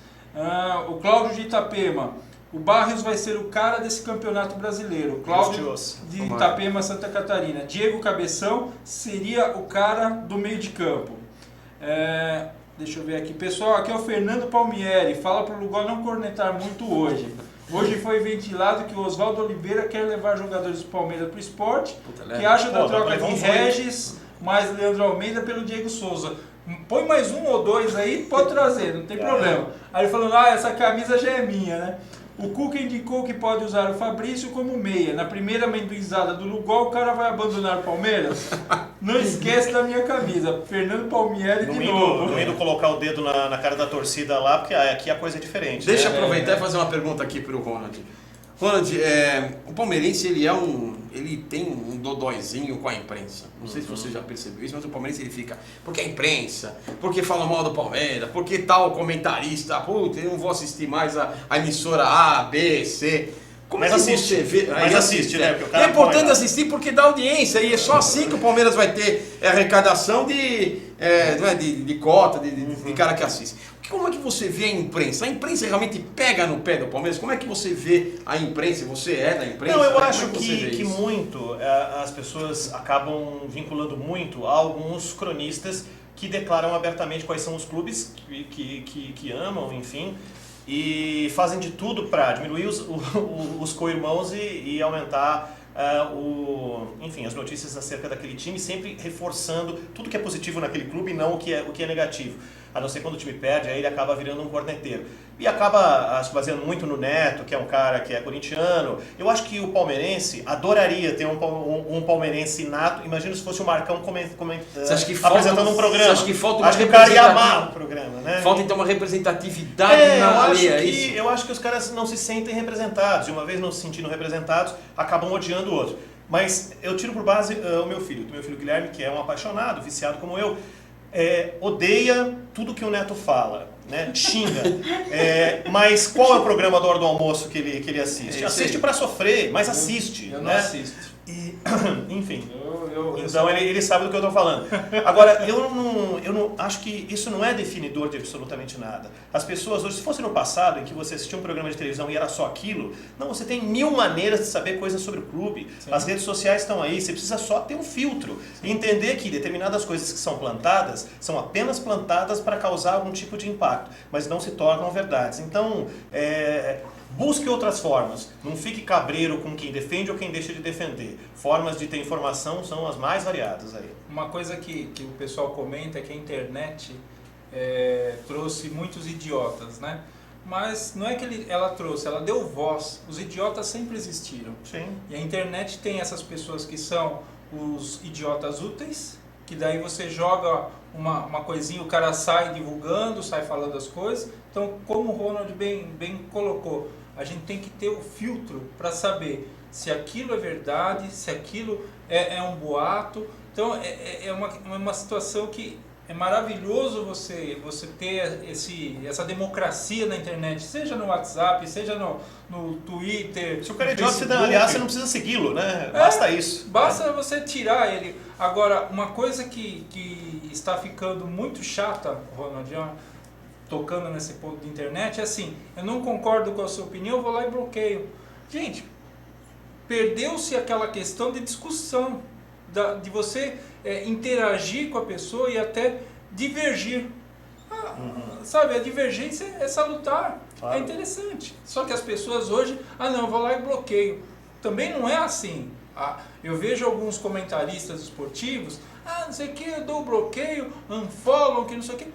O Cláudio de Itapema. O Barrios vai ser o cara desse campeonato brasileiro. Cláudio de Itapema, Santa Catarina. Diego Cabeção seria o cara do meio de campo. Deixa eu ver aqui. Pessoal, aqui é o Fernando Palmieri. Fala para o Lugol não cornetar muito hoje. Hoje foi ventilado que o Oswaldo Oliveira quer levar jogadores do Palmeiras para o esporte. Que acha da troca de Regis mais Leandro Almeida pelo Diego Souza. Põe mais um ou dois aí, pode trazer, não tem problema. Aí ele falou, essa camisa já é minha, né? O Cuca indicou que pode usar o Fabrício como meia. Na primeira amendoizada do Lugol, o cara vai abandonar o Palmeiras? Não esquece da minha camisa. Fernando Palmieri de novo. Não indo colocar o dedo na cara da torcida lá, porque aqui a coisa é diferente. Deixa eu aproveitar e fazer uma pergunta aqui pro Ronald. Ronald, o palmeirense ele tem um dodóizinho com a imprensa. Não sei se você já percebeu isso, mas o palmeirense ele fica, porque a imprensa, porque fala mal do Palmeiras, porque tal comentarista, eu não vou assistir mais a emissora A, B, C. Como mas é que assiste, você vê? Mas assiste, né? Porque o cara é importante assistir porque dá audiência e é só assim que o Palmeiras vai ter arrecadação de cota, de cara que assiste. Como é que você vê a imprensa? A imprensa realmente pega no pé do Palmeiras? Como é que você vê a imprensa? Você é da imprensa? Não, eu acho que muito as pessoas acabam vinculando muito a alguns cronistas que declaram abertamente quais são os clubes que amam, enfim, e fazem de tudo para diminuir os co-irmãos e aumentar enfim, as notícias acerca daquele time, sempre reforçando tudo que é positivo naquele clube e não o que é negativo. A não ser quando o time perde, aí ele acaba virando um corneteiro. E acaba se baseando muito no Neto, que é um cara que é corintiano. Eu acho que o palmeirense adoraria ter um palmeirense nato. Imagina se fosse o Marcão apresentando um programa. Você acha que falta uma acho que o cara ia amar o programa, né? Falta então uma representatividade na alheia, eu acho que os caras não se sentem representados. E uma vez não se sentindo representados, acabam odiando o outro. Mas eu tiro por base o meu filho Guilherme, que é um apaixonado, viciado como eu. Odeia tudo que o Neto fala, né? Xinga. Mas qual é o programa da hora do almoço que ele assiste? Assiste para sofrer, mas assiste. Eu não assisto. Enfim. Então ele sabe do que eu estou falando. Agora, eu não acho que isso não é definidor de absolutamente nada. As pessoas hoje, se fosse no passado, em que você assistia um programa de televisão e era só aquilo, você tem 1000 maneiras de saber coisas sobre o clube. Sim. As redes sociais estão aí, você precisa só ter um filtro. E entender que determinadas coisas que são plantadas, são apenas plantadas para causar algum tipo de impacto, mas não se tornam verdades. Então, busque outras formas. Não fique cabreiro com quem defende ou quem deixa de defender. Formas de ter informação são as mais variadas aí. Uma coisa que o pessoal comenta é que a internet trouxe muitos idiotas, né? Mas não é que ela trouxe, ela deu voz. Os idiotas sempre existiram. Sim. E a internet tem essas pessoas que são os idiotas úteis, que daí você joga uma coisinha, o cara sai divulgando, sai falando as coisas. Então, como o Ronald bem colocou, a gente tem que ter o filtro para saber se aquilo é verdade, se aquilo é um boato. Então, é uma situação que é maravilhoso você ter essa democracia na internet, seja no WhatsApp, seja no Twitter. Se o cara é idiota, aliás, você não precisa segui-lo, né? Basta isso. Basta você tirar ele. Agora, uma coisa que está ficando muito chata, Ronald, tocando nesse ponto de internet, é assim, eu não concordo com a sua opinião, eu vou lá e bloqueio. Gente, perdeu-se aquela questão de discussão, de você interagir com a pessoa e até divergir. Sabe, a divergência é salutar, claro. É interessante. Só que as pessoas hoje, não, eu vou lá e bloqueio. Também não é assim. Eu vejo alguns comentaristas esportivos, não sei o que, eu dou bloqueio, unfollow, que não sei o que.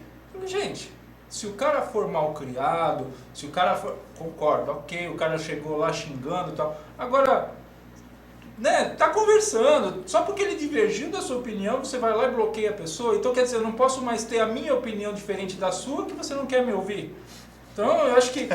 Gente, se o cara for mal criado, se o cara for... Concordo, ok, o cara chegou lá xingando e tal. Agora, tá conversando. Só porque ele divergiu da sua opinião, você vai lá e bloqueia a pessoa. Então, quer dizer, eu não posso mais ter a minha opinião diferente da sua, que você não quer me ouvir. Então, eu acho que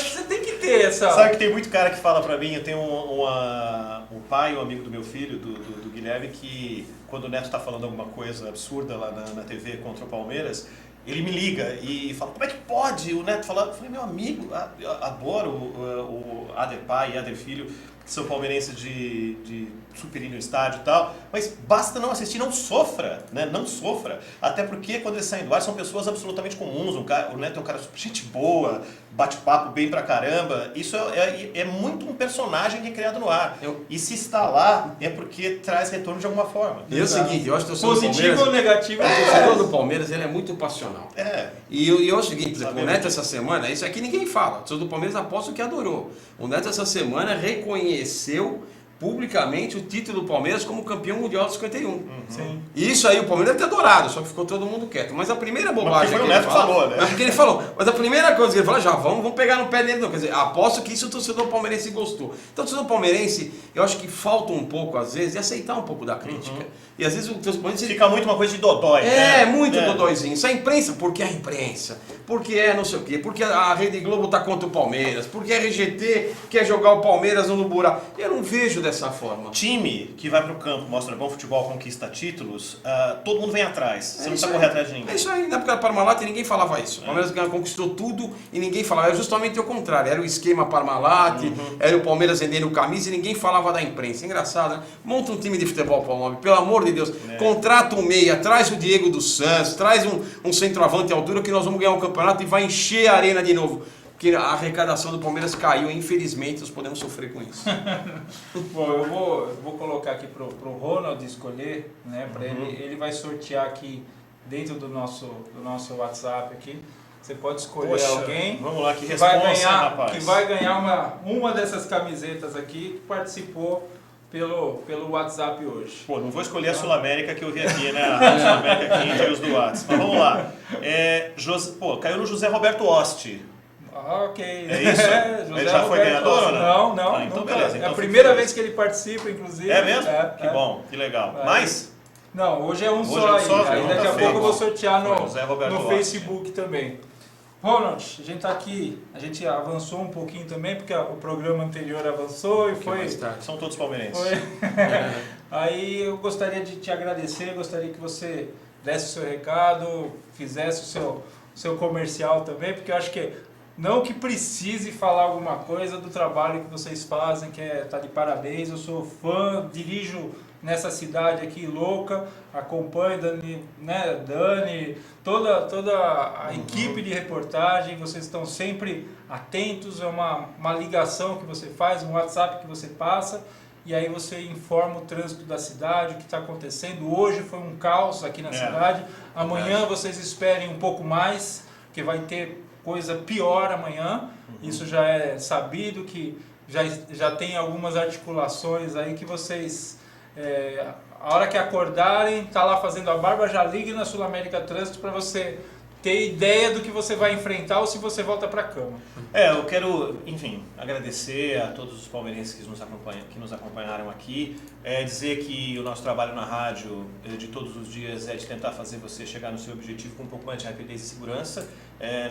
você tem que ter essa... Sabe que tem muito cara que fala pra mim, eu tenho um pai, um amigo do meu filho, do Guilherme, que quando o Neto tá falando alguma coisa absurda lá na TV contra o Palmeiras, ele me liga e fala, como é que pode o Neto falar? Eu falei, meu amigo, eu adoro o Ader pai e Ader filho, que são palmeirenses de super ir no estádio e tal, mas basta não assistir, não sofra, né? Não sofra. Até porque quando eles saem do ar são pessoas absolutamente comuns, o Neto é um cara gente boa, bate-papo bem pra caramba, isso é muito um personagem que é criado no ar. E se está lá, é porque traz retorno de alguma forma. E é o seguinte, eu acho que o torcedor do positivo Palmeiras, ou negativo? o torcedor do Palmeiras, ele é muito passional. É. E eu acho o seguinte, por exemplo, o Neto essa semana, isso aqui ninguém fala, o torcedor do Palmeiras aposto que adorou. O Neto essa semana reconheceu publicamente o título do Palmeiras como campeão mundial de 51. Sim. E isso aí o Palmeiras deve ter adorado, só que ficou todo mundo quieto. Mas a primeira bobagem foi o Neto que falou, né? Porque ele falou, mas a primeira coisa que ele falou, já vamos pegar no pé dele, não. Quer dizer, aposto que isso o torcedor palmeirense gostou. Então o torcedor palmeirense, eu acho que falta um pouco, às vezes, de aceitar um pouco da crítica. E às vezes o torcedor palmeirense... Fica muito uma coisa de dodói. né? Muito dodóizinho. Isso é imprensa, porque é a imprensa. Porque é não sei o quê. Porque a Rede Globo tá contra o Palmeiras. Porque a RGT quer jogar o Palmeiras no buraco. Eu não vejo dessa forma. Time que vai pro campo, mostra bom futebol, conquista títulos, todo mundo vem atrás. Você não precisa correr atrás de ninguém. É isso aí. Na época da Parmalat ninguém falava isso. O Palmeiras conquistou tudo e ninguém falava. Era justamente o contrário. Era o esquema Parmalat, era o Palmeiras vendendo camisa e ninguém falava da imprensa. Engraçado, né? Monta um time de futebol, Palmeiras, pelo amor de Deus. Contrata um meia, traz o Diego dos Santos, traz um centroavante à altura que nós vamos ganhar um campeonato e vai encher a arena de novo. Porque a arrecadação do Palmeiras caiu e infelizmente nós podemos sofrer com isso. Bom, eu vou colocar aqui pro Ronald escolher, né? Para ele vai sortear aqui dentro do nosso WhatsApp aqui. Você pode escolher alguém. Vamos lá, que vai responsa, ganhar, rapaz. que vai ganhar uma dessas camisetas aqui que participou pelo WhatsApp hoje. Pô, não vou escolher a Sul-América que eu vi aqui, né? A Sul-América aqui entre os do WhatsApp. Mas vamos lá. Caiu no José Roberto Osti. Ok. É isso? José Ele já foi Roberto ganhador ou não? Não, Então nunca. beleza. É Então a primeira fico vez que ele participa, inclusive. É mesmo? Que bom, que legal. Mais? Não, hoje é um Hoje só é um aí. só, Aí daqui a tá pouco eu vou feito. sortear José Roberto no Osti. Facebook também. Ronald, a gente tá aqui, a gente avançou um pouquinho também, porque o programa anterior avançou e foi... São todos palmeirenses. Aí eu gostaria de te agradecer, gostaria que você desse o seu recado, fizesse o seu comercial também, porque eu acho que não que precise falar alguma coisa do trabalho que vocês fazem, que tá de parabéns, eu sou fã, dirijo nessa cidade aqui louca, acompanho Dani, toda a equipe de reportagem, vocês estão sempre atentos, é uma ligação que você faz, um WhatsApp que você passa, e aí você informa o trânsito da cidade, o que está acontecendo. Hoje foi um caos aqui na cidade, amanhã vocês esperem um pouco mais, que vai ter coisa pior amanhã, isso já é sabido, que já tem algumas articulações aí que vocês... a hora que acordarem, tá lá fazendo a barba, já ligue na Sul-América Trânsito para você ter ideia do que você vai enfrentar ou se você volta para a cama. Eu quero, enfim, agradecer a todos os palmeirenses que nos acompanharam aqui, dizer que o nosso trabalho na rádio de todos os dias é de tentar fazer você chegar no seu objetivo com um pouco mais de rapidez e segurança.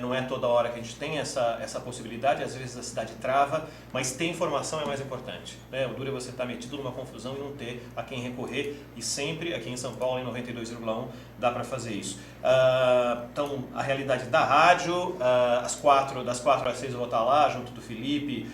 Não é toda hora que a gente tem essa possibilidade, às vezes a cidade trava, mas ter informação é mais importante. O duro é você estar metido numa confusão e não ter a quem recorrer, e sempre aqui em São Paulo, em 92,1, dá para fazer isso. Então, a realidade da rádio, das 4 às 6 eu vou estar lá, junto do Felipe,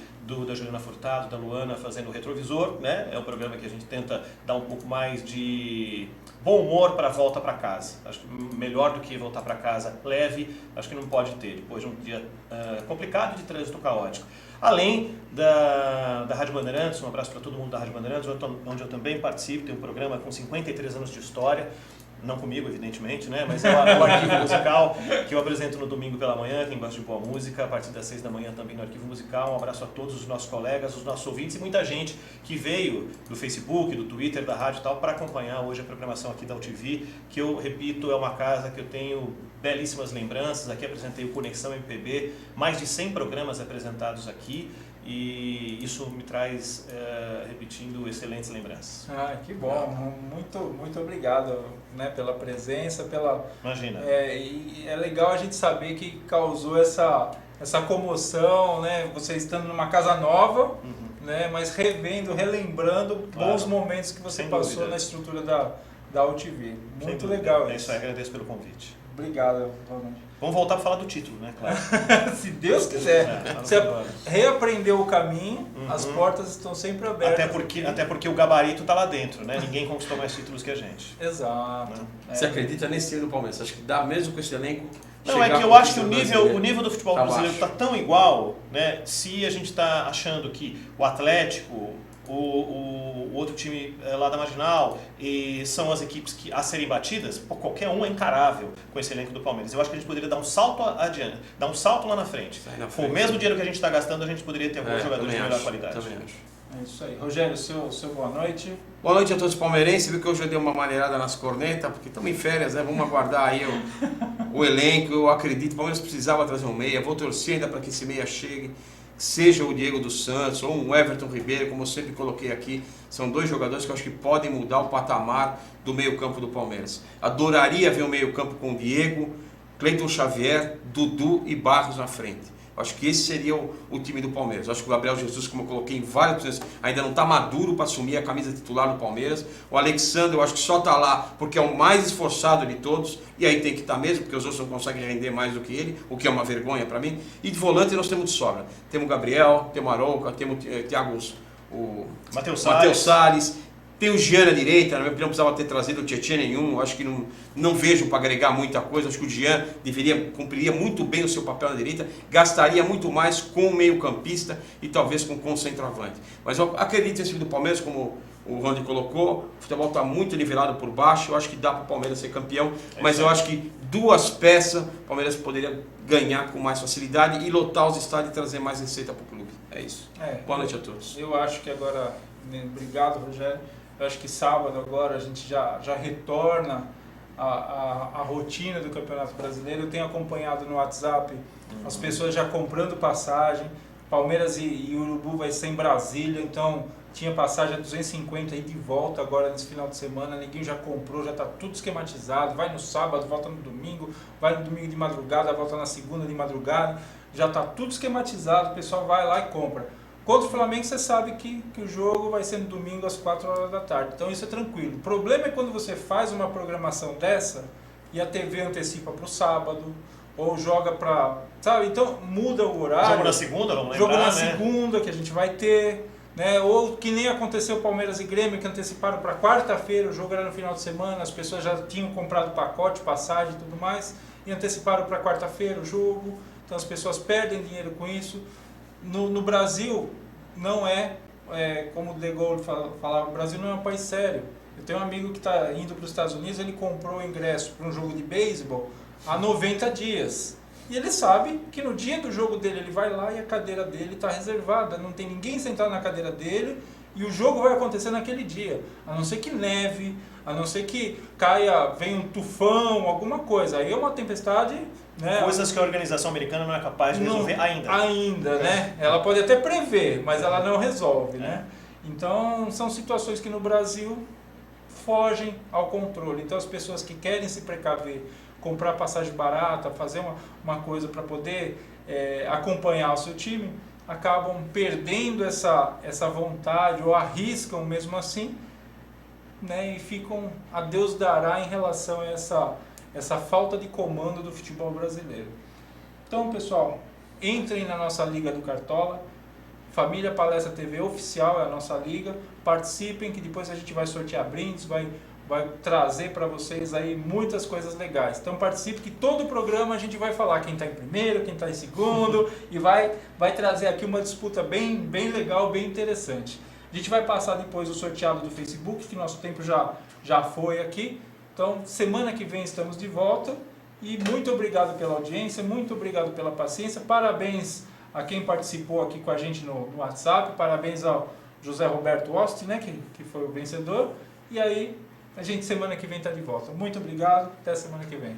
da Juliana Furtado, da Luana, fazendo o Retrovisor, né? É um programa que a gente tenta dar um pouco mais de bom humor para a volta para casa. Acho que melhor do que voltar para casa leve, acho que não pode ter, depois de um dia complicado de trânsito caótico. Além da Rádio Bandeirantes, um abraço para todo mundo da Rádio Bandeirantes, onde eu também participo, tem um programa com 53 anos de história, não comigo, evidentemente, né? Mas é o Arquivo Musical, que eu apresento no domingo pela manhã, quem gosta de boa música, a partir das 6 da manhã também no Arquivo Musical. Um abraço a todos os nossos colegas, os nossos ouvintes e muita gente que veio do Facebook, do Twitter, da rádio e tal, para acompanhar hoje a programação aqui da UTV, que eu repito, é uma casa que eu tenho belíssimas lembranças. Aqui apresentei o Conexão MPB, mais de 100 programas apresentados aqui. e isso me traz, repetindo, excelentes lembranças. Que bom, muito obrigado, né, pela presença, Imagina. E é legal a gente saber que causou essa comoção, né, você estando numa casa nova, né, mas relembrando bons momentos que você passou na estrutura da UTV. Muito legal isso. Isso aí, agradeço pelo convite. Obrigado, Ronald. Vamos voltar para falar do título, né? Claro. Se Deus quiser. Você reaprendeu o caminho, as portas estão sempre abertas. Até porque o gabarito está lá dentro, né? Ninguém conquistou mais títulos que a gente. Exato. Você acredita nesse time do Palmeiras? Acho que dá mesmo com esse elenco? Não, é que eu acho que o nível do futebol brasileiro está tão igual, né? Se a gente está achando que o Atlético, o outro time lá da Marginal e são as equipes a serem batidas, qualquer um é encarável com esse elenco do Palmeiras. Eu acho que a gente poderia dar um salto adiante, dar um salto lá na frente. Com o mesmo dinheiro que a gente está gastando, a gente poderia ter alguns jogadores de melhor qualidade. Também acho. É isso aí. Rogério, seu boa noite. Boa noite a todos os palmeirenses. Viu que hoje eu dei uma maneirada nas cornetas, porque estamos em férias, né? Vamos aguardar aí o elenco. Eu acredito que o Palmeiras precisava trazer um meia. Vou torcer ainda para que esse meia chegue. Seja o Diego dos Santos ou um Everton Ribeiro, como eu sempre coloquei aqui, são dois jogadores que eu acho que podem mudar o patamar do meio-campo do Palmeiras. Adoraria ver o meio-campo com Diego, Cleiton Xavier, Dudu e Barros na frente. Eu acho que esse seria o time do Palmeiras. Eu acho que o Gabriel Jesus, como eu coloquei em várias posições, ainda não está maduro para assumir a camisa titular do Palmeiras. O Alexandre, eu acho que só está lá porque é o mais esforçado de todos, e aí tem que estar mesmo, porque os outros não conseguem render mais do que ele, o que é uma vergonha para mim. E de volante nós temos de sobra. Temos o Gabriel, temos o Arouca, temos o Matheus Salles. Tem o Jean na direita, na minha opinião, precisava ter trazido o Tietchan nenhum. Eu acho que não vejo para agregar muita coisa. Acho que o Jean cumpriria muito bem o seu papel na direita, gastaria muito mais com o meio-campista e talvez com o centroavante. Mas eu acredito nesse time do Palmeiras, como o Randy colocou, o futebol está muito nivelado por baixo. Eu acho que dá para o Palmeiras ser campeão, mas eu acho que duas peças o Palmeiras poderia ganhar com mais facilidade e lotar os estádios e trazer mais receita para o clube. É isso. Boa noite a todos. Eu acho que agora, obrigado, Rogério. Eu acho que sábado agora a gente já retorna a rotina do Campeonato Brasileiro. Eu tenho acompanhado no WhatsApp as pessoas já comprando passagem. Palmeiras e Urubu vai ser em Brasília, então tinha passagem a 250 aí de volta agora nesse final de semana. Ninguém já comprou, já está tudo esquematizado. Vai no sábado, volta no domingo, vai no domingo de madrugada, volta na segunda de madrugada. Já está tudo esquematizado, o pessoal vai lá e compra. Contra o Flamengo você sabe que o jogo vai ser no domingo às 4 horas da tarde, então isso é tranquilo. O problema é quando você faz uma programação dessa e a TV antecipa para o sábado, ou joga para... sabe? Então muda o horário. Jogo na segunda, vamos lembrar, jogo na segunda que a gente vai ter, né? Ou que nem aconteceu Palmeiras e Grêmio, que anteciparam para quarta-feira, o jogo era no final de semana, as pessoas já tinham comprado pacote, passagem e tudo mais, e anteciparam para quarta-feira o jogo, então as pessoas perdem dinheiro com isso. No Brasil, não como o De Gaulle falava, o Brasil não é um país sério. Eu tenho um amigo que está indo para os Estados Unidos, ele comprou o ingresso para um jogo de beisebol há 90 dias. E ele sabe que no dia do jogo dele, ele vai lá e a cadeira dele está reservada, não tem ninguém sentado na cadeira dele e o jogo vai acontecer naquele dia. A não ser que neve, a não ser que venha um tufão, alguma coisa. Aí é uma tempestade... né? Coisas que a organização americana não é capaz de resolver ainda. Ainda, né? Ela pode até prever, mas ela não resolve, né? Então, são situações que no Brasil fogem ao controle. Então, as pessoas que querem se precaver, comprar passagem barata, fazer uma coisa para poder acompanhar o seu time, acabam perdendo essa vontade ou arriscam mesmo assim, né? E ficam a Deus dará em relação a essa falta de comando do futebol brasileiro. Então, pessoal, entrem na nossa Liga do Cartola. Família Palestra TV Oficial é a nossa liga. Participem, que depois a gente vai sortear brindes, vai trazer para vocês aí muitas coisas legais. Então participe, que todo o programa a gente vai falar quem está em primeiro, quem está em segundo, e vai trazer aqui uma disputa bem legal, bem interessante. A gente vai passar depois o sorteado do Facebook, que nosso tempo já foi aqui. Então, semana que vem estamos de volta e muito obrigado pela audiência, muito obrigado pela paciência, parabéns a quem participou aqui com a gente no WhatsApp, parabéns ao José Roberto Osti, né, que foi o vencedor, e aí a gente semana que vem está de volta. Muito obrigado, até semana que vem.